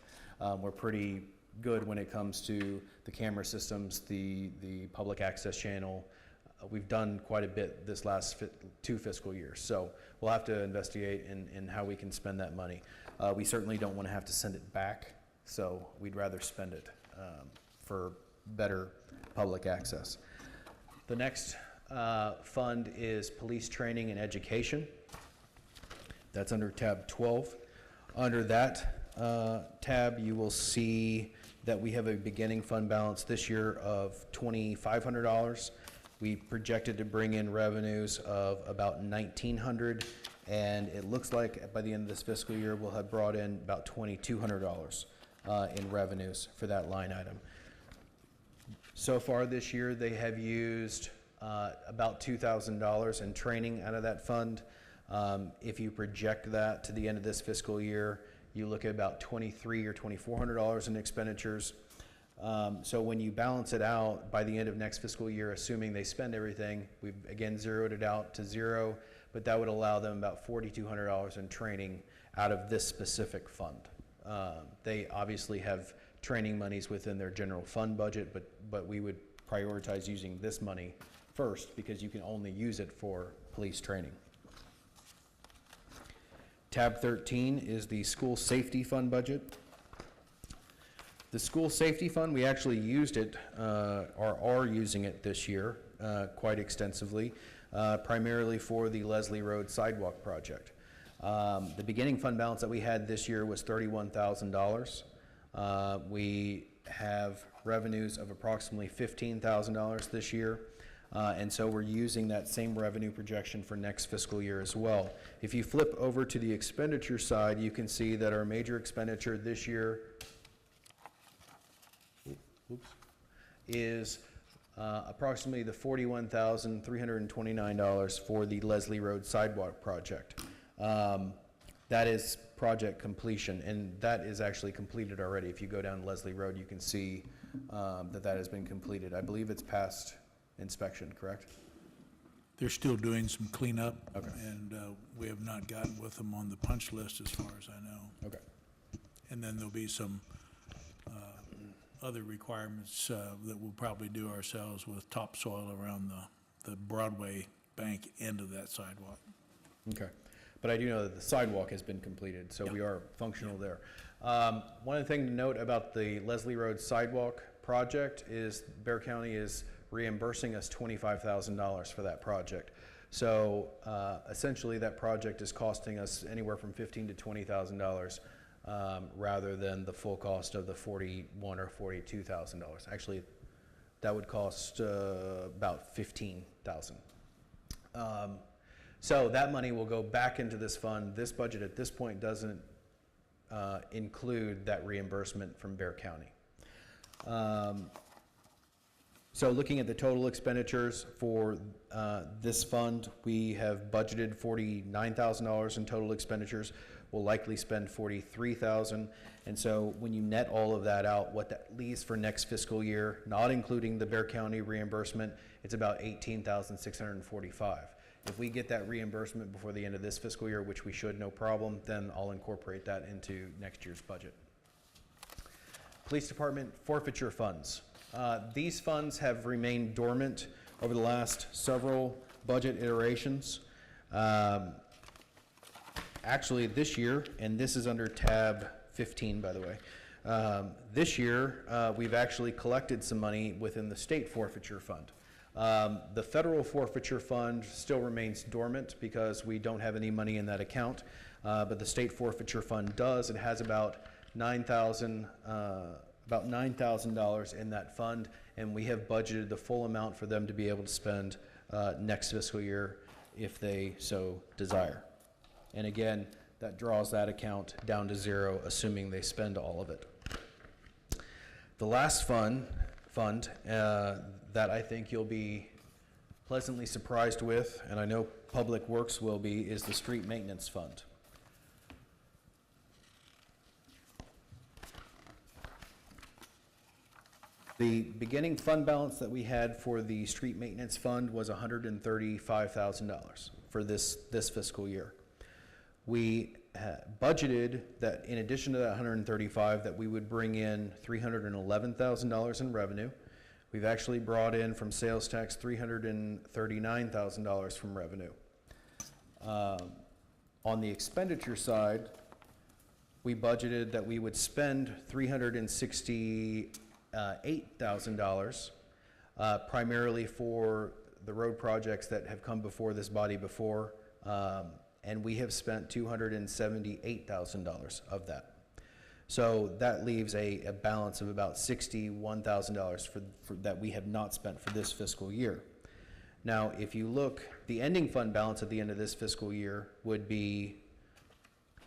We're pretty good when it comes to the camera systems, the public access channel. We've done quite a bit this last 2 fiscal years. So we'll have to investigate in how we can spend that money. We certainly don't want to have to send it back, so we'd rather spend it for better public access. The next fund is police training and education. That's under tab 12. Under that tab, you will see that we have a beginning fund balance this year of $2,500. We projected to bring in revenues of about $1,900, and it looks like by the end of this fiscal year, we'll have brought in about $2,200 in revenues for that line item. So far this year, they have used about $2,000 in training out of that fund. If you project that to the end of this fiscal year, you look at about $2,300 or $2,400 in expenditures. So when you balance it out by the end of next fiscal year, assuming they spend everything, we've again zeroed it out to zero, but that would allow them about $4,200 in training out of this specific fund. They obviously have training monies within their general fund budget, but we would prioritize using this money first because you can only use it for police training. Tab 13 is the school safety fund budget. The school safety fund, we actually used it, or are using it this year quite extensively, primarily for the Leslie Road sidewalk project. The beginning fund balance that we had this year was $31,000. We have revenues of approximately $15,000 this year. And so we're using that same revenue projection for next fiscal year as well. If you flip over to the expenditure side, you can see that our major expenditure this year is approximately the $41,329 for the Leslie Road sidewalk project. That is project completion, and that is actually completed already. If you go down Leslie Road, you can see that has been completed. I believe it's passed inspection, correct? They're still doing some cleanup. Okay. And we have not gotten with them on the punch list as far as I know. Okay. And then there'll be some other requirements that we'll probably do ourselves with topsoil around the Broadway bank end of that sidewalk. Okay. But I do know that the sidewalk has been completed, so we are functional there. One other thing to note about the Leslie Road sidewalk project is Bear County is reimbursing us $25,000 for that project. So essentially that project is costing us anywhere from $15,000 to $20,000 rather than the full cost of the $41,000 or $42,000. Actually, that would cost about $15,000. So that money will go back into this fund. This budget at this point doesn't include that reimbursement from Bear County. So looking at the total expenditures for this fund, we have budgeted $49,000 in total expenditures. We'll likely spend $43,000. And so when you net all of that out, what that leaves for next fiscal year, not including the Bear County reimbursement, it's about $18,645. If we get that reimbursement before the end of this fiscal year, which we should, no problem, then I'll incorporate that into next year's budget. Police Department forfeiture funds. These funds have remained dormant over the last several budget iterations. Actually, this year, and this is under tab 15, by the way, this year we've actually collected some money within the state forfeiture fund. The federal forfeiture fund still remains dormant because we don't have any money in that account, but the state forfeiture fund does. It has about $9,000 about $9,000 in that fund, and we have budgeted the full amount for them to be able to spend next fiscal year if they so desire. And again, that draws that account down to zero, assuming they spend all of it. The last fund that I think you'll be pleasantly surprised with, and I know Public Works will be, is the Street Maintenance Fund. The beginning fund balance that we had for the street maintenance fund was $135,000 for this fiscal year. We budgeted that in addition to that 135, that we would bring in $311,000 in revenue. We've actually brought in from sales tax $339,000 from revenue. On the expenditure side, we budgeted that we would spend $368,000 primarily for the road projects that have come before this body before, and we have spent $278,000 of that. So that leaves a balance of about $61,000 for that we have not spent for this fiscal year. Now, if you look, the ending fund balance at the end of this fiscal year would be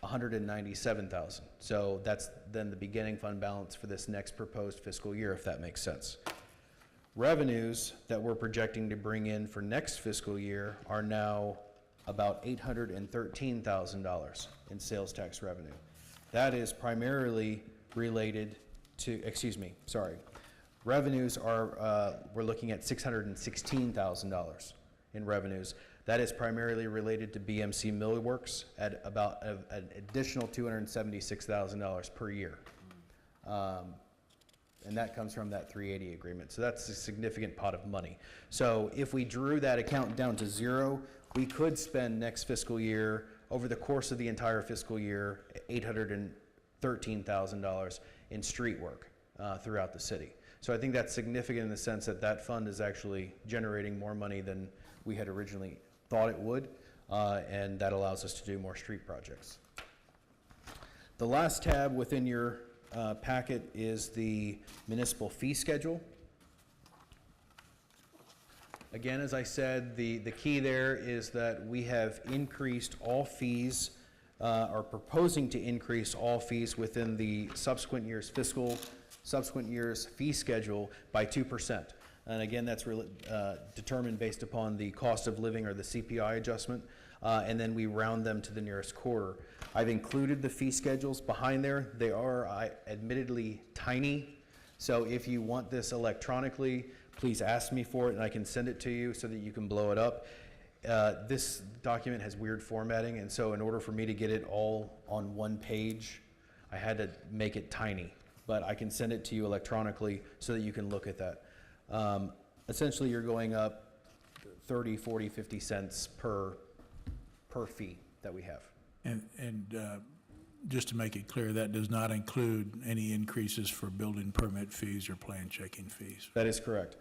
$197,000. So that's then the beginning fund balance for this next proposed fiscal year, if that makes sense. Revenues that we're projecting to bring in for next fiscal year are now about $813,000 in sales tax revenue. That is primarily related to, revenues are, we're looking at $616,000 in revenues. That is primarily related to BMC Millworks at about an additional $276,000 per year. And that comes from that 380 agreement. So that's a significant pot of money. So if we drew that account down to zero, we could spend next fiscal year, over the course of the entire fiscal year, $813,000 in street work throughout the city. So I think that's significant in the sense that that fund is actually generating more money than we had originally thought it would, and that allows us to do more street projects. The last tab within your packet is the municipal fee schedule. Again, as I said, the key there is that we have increased all fees, are proposing to increase all fees within the subsequent year's fee schedule by 2%. And again, that's determined based upon the cost of living or the CPI adjustment, and then we round them to the nearest quarter. I've included the fee schedules behind there. They are admittedly tiny, so if you want this electronically, please ask me for it and I can send it to you so that you can blow it up. This document has weird formatting, and so in order for me to get it all on one page, I had to make it tiny, but I can send it to you electronically so that you can look at that. Essentially, you're going up 30, 40, 50 cents per fee that we have. And just to make it clear, that does not include any increases for building permit fees or plan checking fees. That is correct.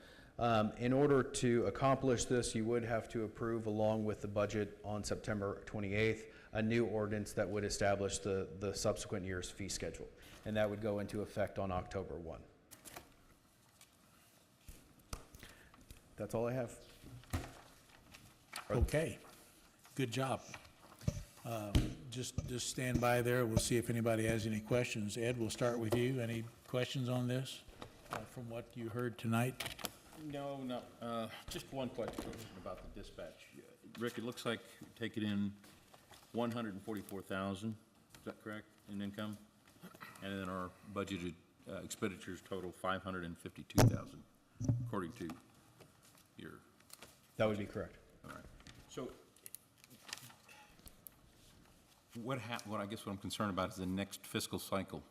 In order to accomplish this, you would have to approve, along with the budget on September 28th, a new ordinance that would establish the subsequent year's fee schedule. And that would go into effect on October 1. That's all I have. Okay, good job. Just stand by there. We'll see if anybody has any questions. Ed, we'll start with you. Any questions on this from what you heard tonight? No, just one question about the dispatch. Rick, it looks like you're taking in $144,000, is that correct, in income? And then our budgeted expenditures total $552,000, according to your... That would be correct. All right. So what I guess what I'm concerned about is the next fiscal cycle.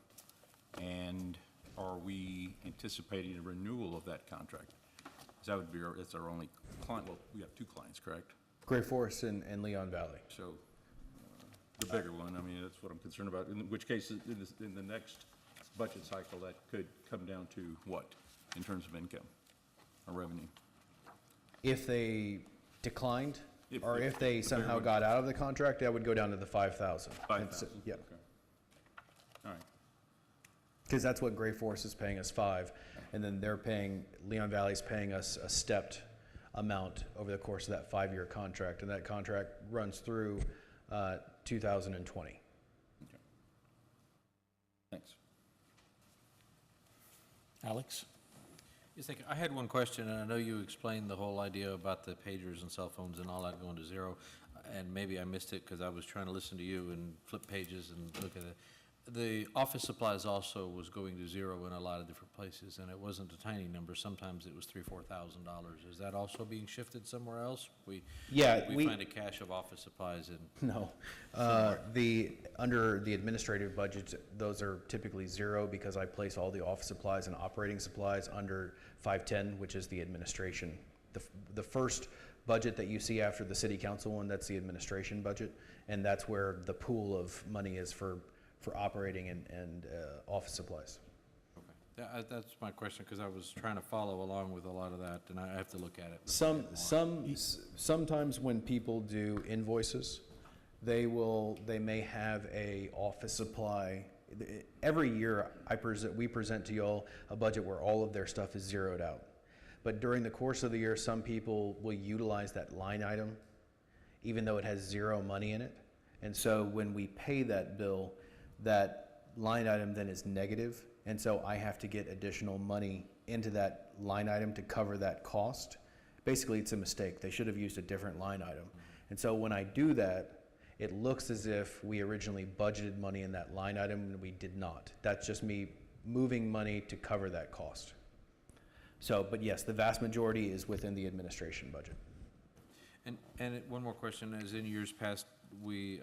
And are we anticipating a renewal of that contract? Because that would be that's our only client. Well, we have two clients, correct? Great Forest and Leon Valley. So the bigger one, I mean, that's what I'm concerned about. In which case, in the next budget cycle, that could come down to what in terms of income or revenue? If they declined, If if they the somehow bigger got out of the contract, that would go down to the 5,000. 5,000. Yep. Okay. All right. Because that's what Gray Forest is paying us 5, and then Leon Valley's paying us a stepped amount over the course of that 5-year contract, and that contract runs through 2020. Thanks. Alex? Yes, thank you. I had one question, and I know you explained the whole idea about the pagers and cell phones and all that going to zero, and maybe I missed it because I was trying to listen to you and flip pages and look at it. The office supplies also was going to zero in a lot of different places, and it wasn't a tiny number. Sometimes it was $3,000-4,000. Is that also being shifted somewhere else? Yeah, we we- find a cache of office supplies in. No. Under the administrative budgets, those are typically 0 because I place all the office supplies and operating supplies under 510, which is the administration. The first budget that you see after the city council one, that's the administration budget, and that's where the pool of money is for operating and office supplies. Okay. That's my question, because I was trying to follow along with a lot of that, and I have to look at it. Sometimes when people do invoices, they may have a office supply. Every year, we present to y'all a budget where all of their stuff is zeroed out. But during the course of the year, some people will utilize that line item, even though it has 0 money in it. And so when we pay that bill, that line item then is negative, and so I have to get additional money into that line item to cover that cost. Basically, it's a mistake. They should have used a different line item. And so when I do that, it looks as if we originally budgeted money in that line item, and we did not. That's just me moving money to cover that cost. So, but yes, the vast majority is within the administration budget. And one more question, as in years past,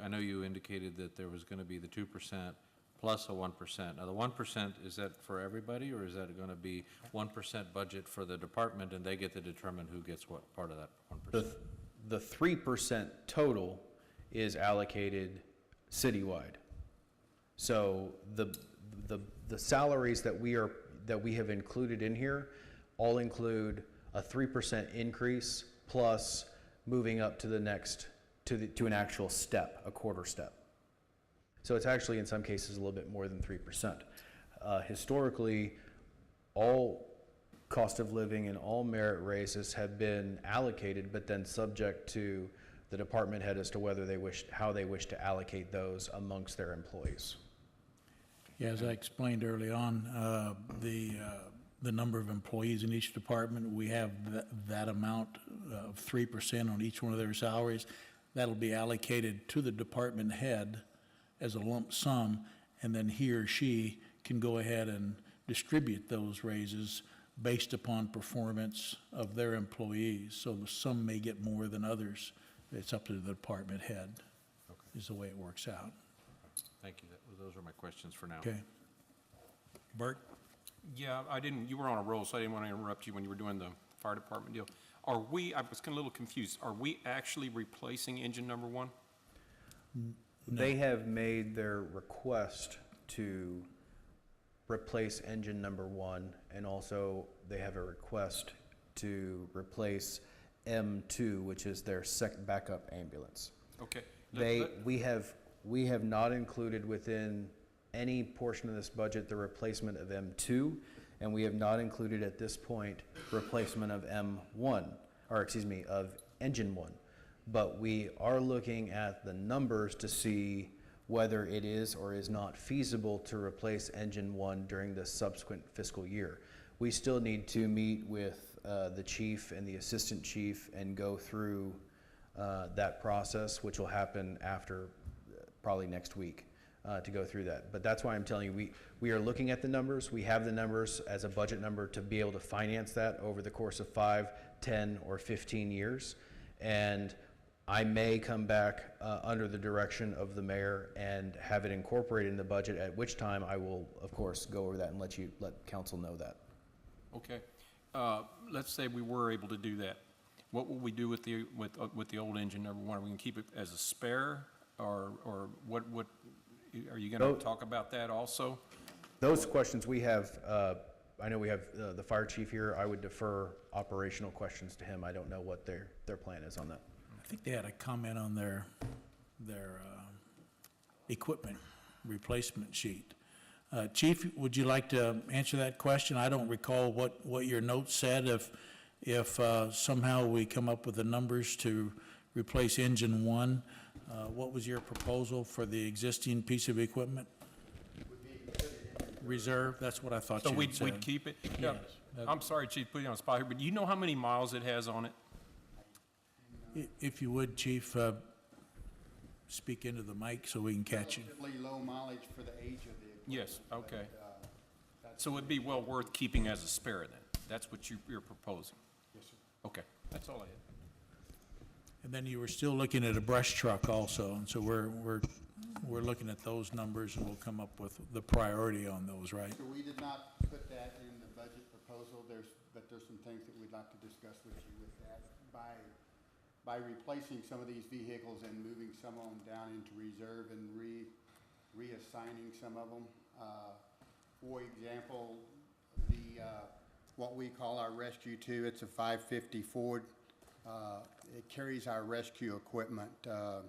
I know you indicated that there was going to be the 2% plus a 1%. Now, the 1%, is that for everybody, or is that going to be 1% budget for the department, and they get to determine who gets what part of that 1%? The 3% total is allocated citywide. So the salaries that we have included in here all include a 3% increase plus moving up to the next, to an actual step, a quarter step. So it's actually in some cases a little bit more than 3%. Historically, all cost of living and all merit raises have been allocated, but then subject to the department head as to how they wish to allocate those amongst their employees. Yeah, as I explained early on, the number of employees in each department, we have that amount of 3% on each one of their salaries. That'll be allocated to the department head as a lump sum, and then he or she can go ahead and distribute those raises based upon performance of their employees. So some may get more than others. It's up to the department head, is the way it works out. Thank you. Those are my questions for now. Okay. Bert? Yeah, you were on a roll, so I didn't want to interrupt you when you were doing the fire department deal. I was kind of a little confused. Are we actually replacing engine number 1? They have made their request to replace engine number 1, and also they have a request to replace M2, which is their backup ambulance. Okay. We have not included within any portion of this budget the replacement of M2, and we have not included at this point replacement of of engine 1. But we are looking at the numbers to see whether it is or is not feasible to replace engine 1 during the subsequent fiscal year. We still need to meet with the chief and the assistant chief and go through that process, which will happen after probably next week to go through that. But that's why I'm telling you, we are looking at the numbers. We have the numbers as a budget number to be able to finance that over the course of 5, 10, or 15 years. And I may come back under the direction of the mayor and have it incorporated in the budget, at which time I will, of course, go over that and let council know that. Okay. Let's say we were able to do that. What will we do with the old engine number 1? Are we going to keep it as a spare, or what are you going to talk about that also? Those questions we have, I know we have the fire chief here. I would defer operational questions to him. I don't know what their plan is on that. I think they had a comment on their equipment replacement sheet. Chief, would you like to answer that question? I don't recall what your notes said. If somehow we come up with the numbers to replace engine one, what was your proposal for the existing piece of equipment? Reserve, that's what I thought So you had we'd said. keep it? Yeah. I'm sorry, Chief, put you on the spot here, but do you know how many miles it has on it? If you would, Chief, speak into the mic so we can catch you. Relatively low mileage for the age of the equipment. Yes, okay. That's, So it'd be well worth keeping as a spare then? That's what you're proposing? yes, sir. Okay, that's all I had. And then you were still looking at a brush truck also, and so we're looking at those numbers, and we'll come up with the priority on those, right? So we did not put that in the budget proposal, but there's some things that we'd like to discuss with you with that. By replacing some of these vehicles and moving some of them down into reserve and reassigning some of them. For example, what we call our Rescue 2, it's a 550 Ford. It carries our rescue equipment,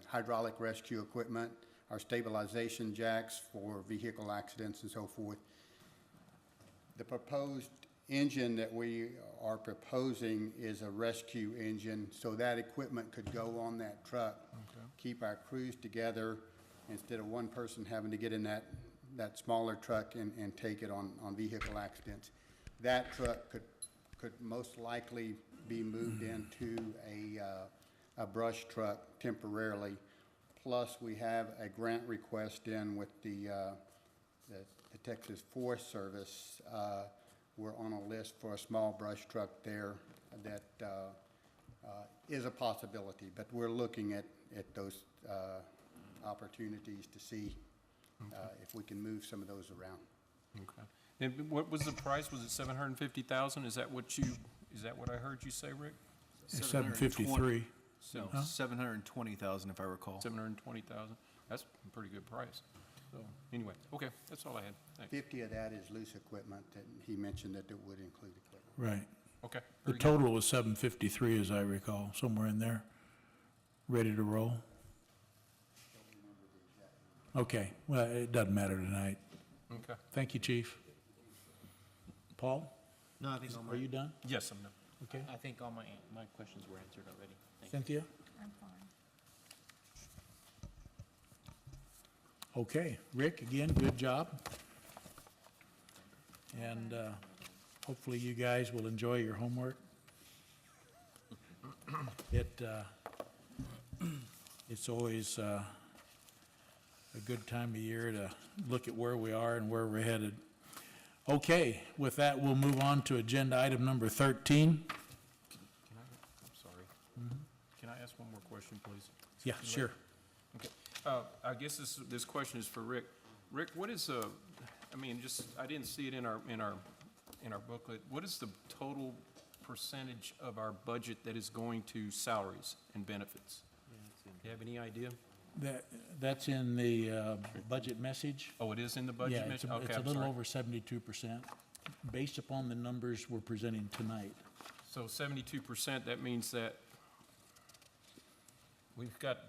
hydraulic rescue equipment, our stabilization jacks for vehicle accidents and so forth. The proposed engine that we are proposing is a rescue engine, so that equipment could go on that truck, keep our crews together, instead of one person having to get in that smaller truck and take it on vehicle accidents. That truck could most likely be moved into a brush truck temporarily. Plus, we have a grant request in with the Texas Forest Service. We're on a list for a small brush truck there that is a possibility, but we're looking at those opportunities to see if we can move some of those around. Okay. And what was the price? Was it 750,000? Is that what I heard you say, Rick? 753. No, 720,000 if I recall. 720,000? That's a pretty good price. So, anyway, okay, that's all I had. Thanks. 50 of that is loose equipment, that he mentioned that it would include equipment. Right. Okay. The very good. total was 753, as I recall, somewhere in there, ready to roll. Okay, well, it doesn't matter tonight. Okay. Thank you, Chief. Paul, No, I think all are you done? Yes, I'm done. Okay. I think all my questions were answered already. Thank you. Cynthia? I'm fine. Okay, Rick, again, good job. And hopefully you guys will enjoy your homework. It's always a good time of year to look at where we are and where we're headed. Okay, with that, we'll move on to agenda item number 13. I'm sorry. Can I ask one more question, please? Yeah, sure. Okay. I guess this question is for Rick. Rick, what is I didn't see it in our booklet. What is the total percentage of our budget that is going to salaries and benefits? Do you have any idea? That's in the budget message. Oh, it is in the budget? Yeah, it's Okay, a I'm little sorry. over 72%, based upon the numbers we're presenting tonight. So 72%, that means that we've got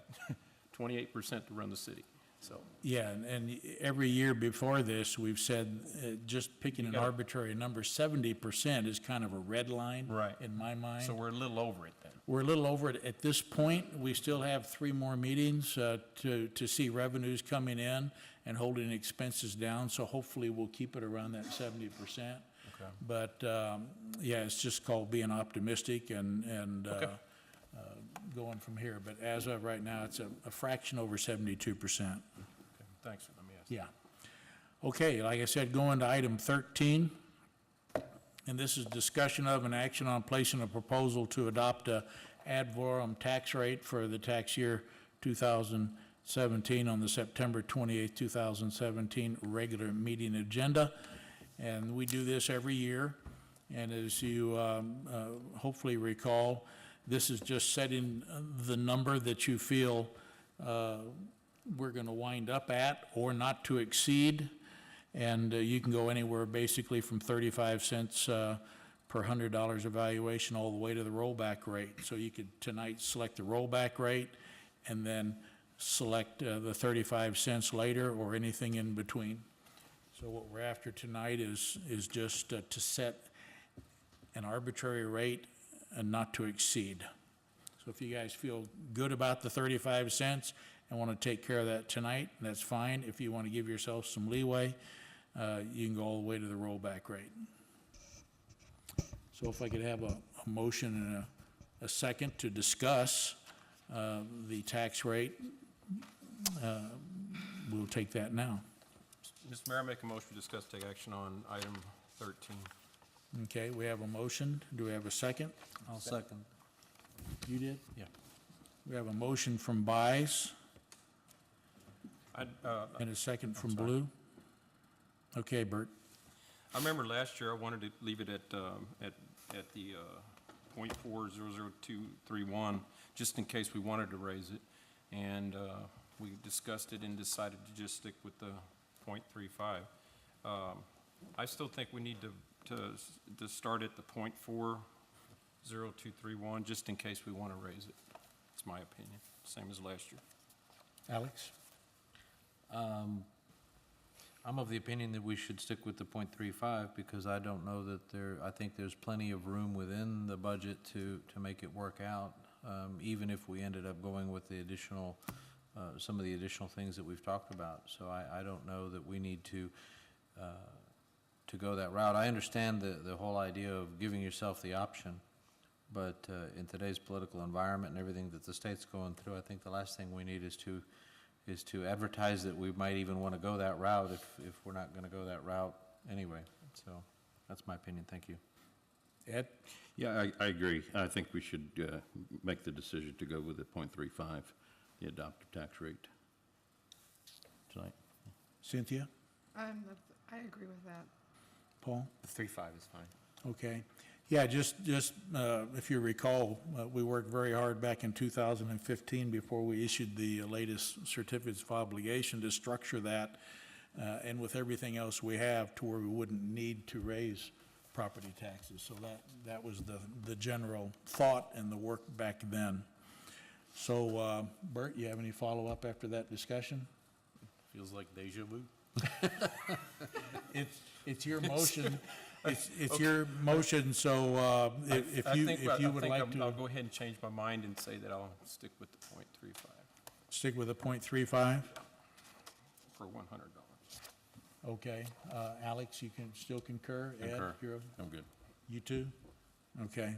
28% to run the city, so. Yeah, and every year before this, we've said, just picking an You got it. arbitrary number, 70% is kind of a red line. Right. In my mind. So we're a little over it then. We're a little over it at this point. We still have 3 more meetings to see revenues coming in and holding expenses down, so hopefully we'll keep it around that 70%. Okay. But, yeah, it's just called being optimistic and Okay. going from here. But as of right now, it's a fraction over 72%. Okay, thanks for letting me ask. Yeah. Okay, like I said, going to item 13, and this is discussion of an action on placing a proposal to adopt a ad valorem tax rate for the tax year 2017 on the September 28, 2017 regular meeting agenda. And we do this every year, and as you hopefully recall, this is just setting the number that you feel we're going to wind up at or not to exceed. And you can go anywhere basically from 35 cents per $100 evaluation all the way to the rollback rate. So you could tonight select the rollback rate and then select the 35 cents later or anything in between. So what we're after tonight is just to set an arbitrary rate and not to exceed. So if you guys feel good about the 35 cents and want to take care of that tonight, that's fine. If you want to give yourself some leeway, you can go all the way to the rollback rate. So if I could have a motion and a second to discuss the tax rate, we'll take that now. Mr. Mayor, I make a motion to discuss, take action on item 13. Okay, we have a motion. Do we have a second? I'll second. You did? Yeah. We have a motion from Buys and a second from Blue. Okay, Bert. I remember last year, I wanted to leave it at the .4000231, just in case we wanted to raise it. And we discussed it and decided to just stick with the .35. I still think we need to start at the .40231, just in case we want to raise it. It's my opinion, same as last year. Alex? I'm of the opinion that we should stick with the .35 because I don't know that I think there's plenty of room within the budget to make it work out, even if we ended up going with the additional, some of the additional things that we've talked about. So I don't know that we need to go that route. I understand the whole idea of giving yourself the option, but in today's political environment and everything that the state's going through, I think the last thing we need is to advertise that we might even want to go that route if we're not going to go that route anyway. So that's my opinion. Thank you. Ed? Yeah, I agree. I think we should make the decision to go with the .35, the adopted tax rate tonight. Cynthia? I agree with that. Paul? The 3.5 is fine. Okay. Yeah, just if you recall, we worked very hard back in 2015 before we issued the latest certificates of obligation to structure that, and with everything else we have, to where we wouldn't need to raise property taxes. So that was the general thought and the work back then. So, Bert, you have any follow-up after that discussion? Feels like deja vu. It's your motion. It's your motion, so if you would like I'll to go ahead and change my mind and say that I'll stick with the .35 stick with the .35, for $100. okay. Alex, you can still concur? Ed, Concur. you're, I'm good. you too? Okay.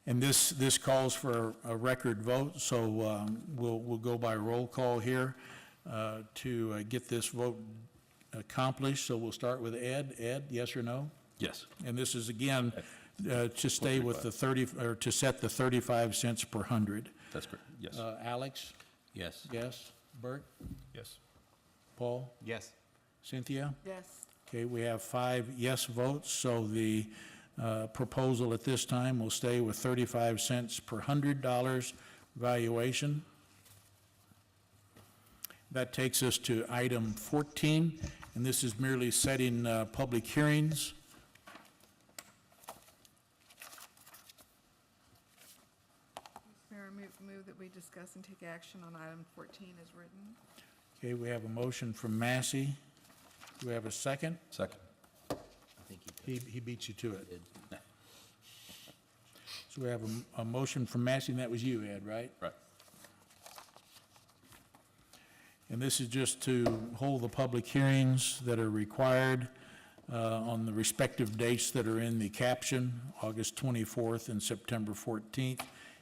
And this calls for a record vote, so we'll go by roll call here to get this vote accomplished. So we'll start with Ed. Ed, yes or no? Yes. And this is again to stay with the 30, or to set the 35 cents per hundred. That's correct. Yes. Alex? Yes. Yes. Bert? Yes. Paul? Yes. Cynthia? Yes. Okay, we have 5 yes votes, so the proposal at this time will stay with 35 cents per $100 valuation. That takes us to item 14, and this is merely setting public hearings. Mayor, I move that we discuss and take action on item 14 as written. Okay, we have a motion from Massey. Do we have a second? Second. I think He beat you to it. So we have a motion from Massey, and that was you, Ed, right? Right. And this is just to hold the public hearings that are required on the respective dates that are in the caption, August 24th and September 14th,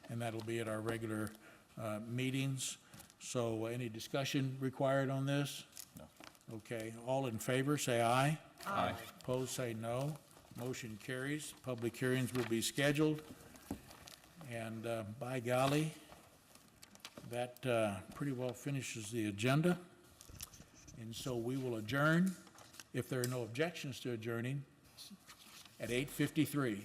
and that'll be at our regular meetings. So any discussion required on this? No. Okay, all in favor, say aye. Aye. Opposed, say no. Motion carries. Public hearings will be scheduled. And by golly, that pretty well finishes the agenda. And so we will adjourn, if there are no objections to adjourning, at 8:53.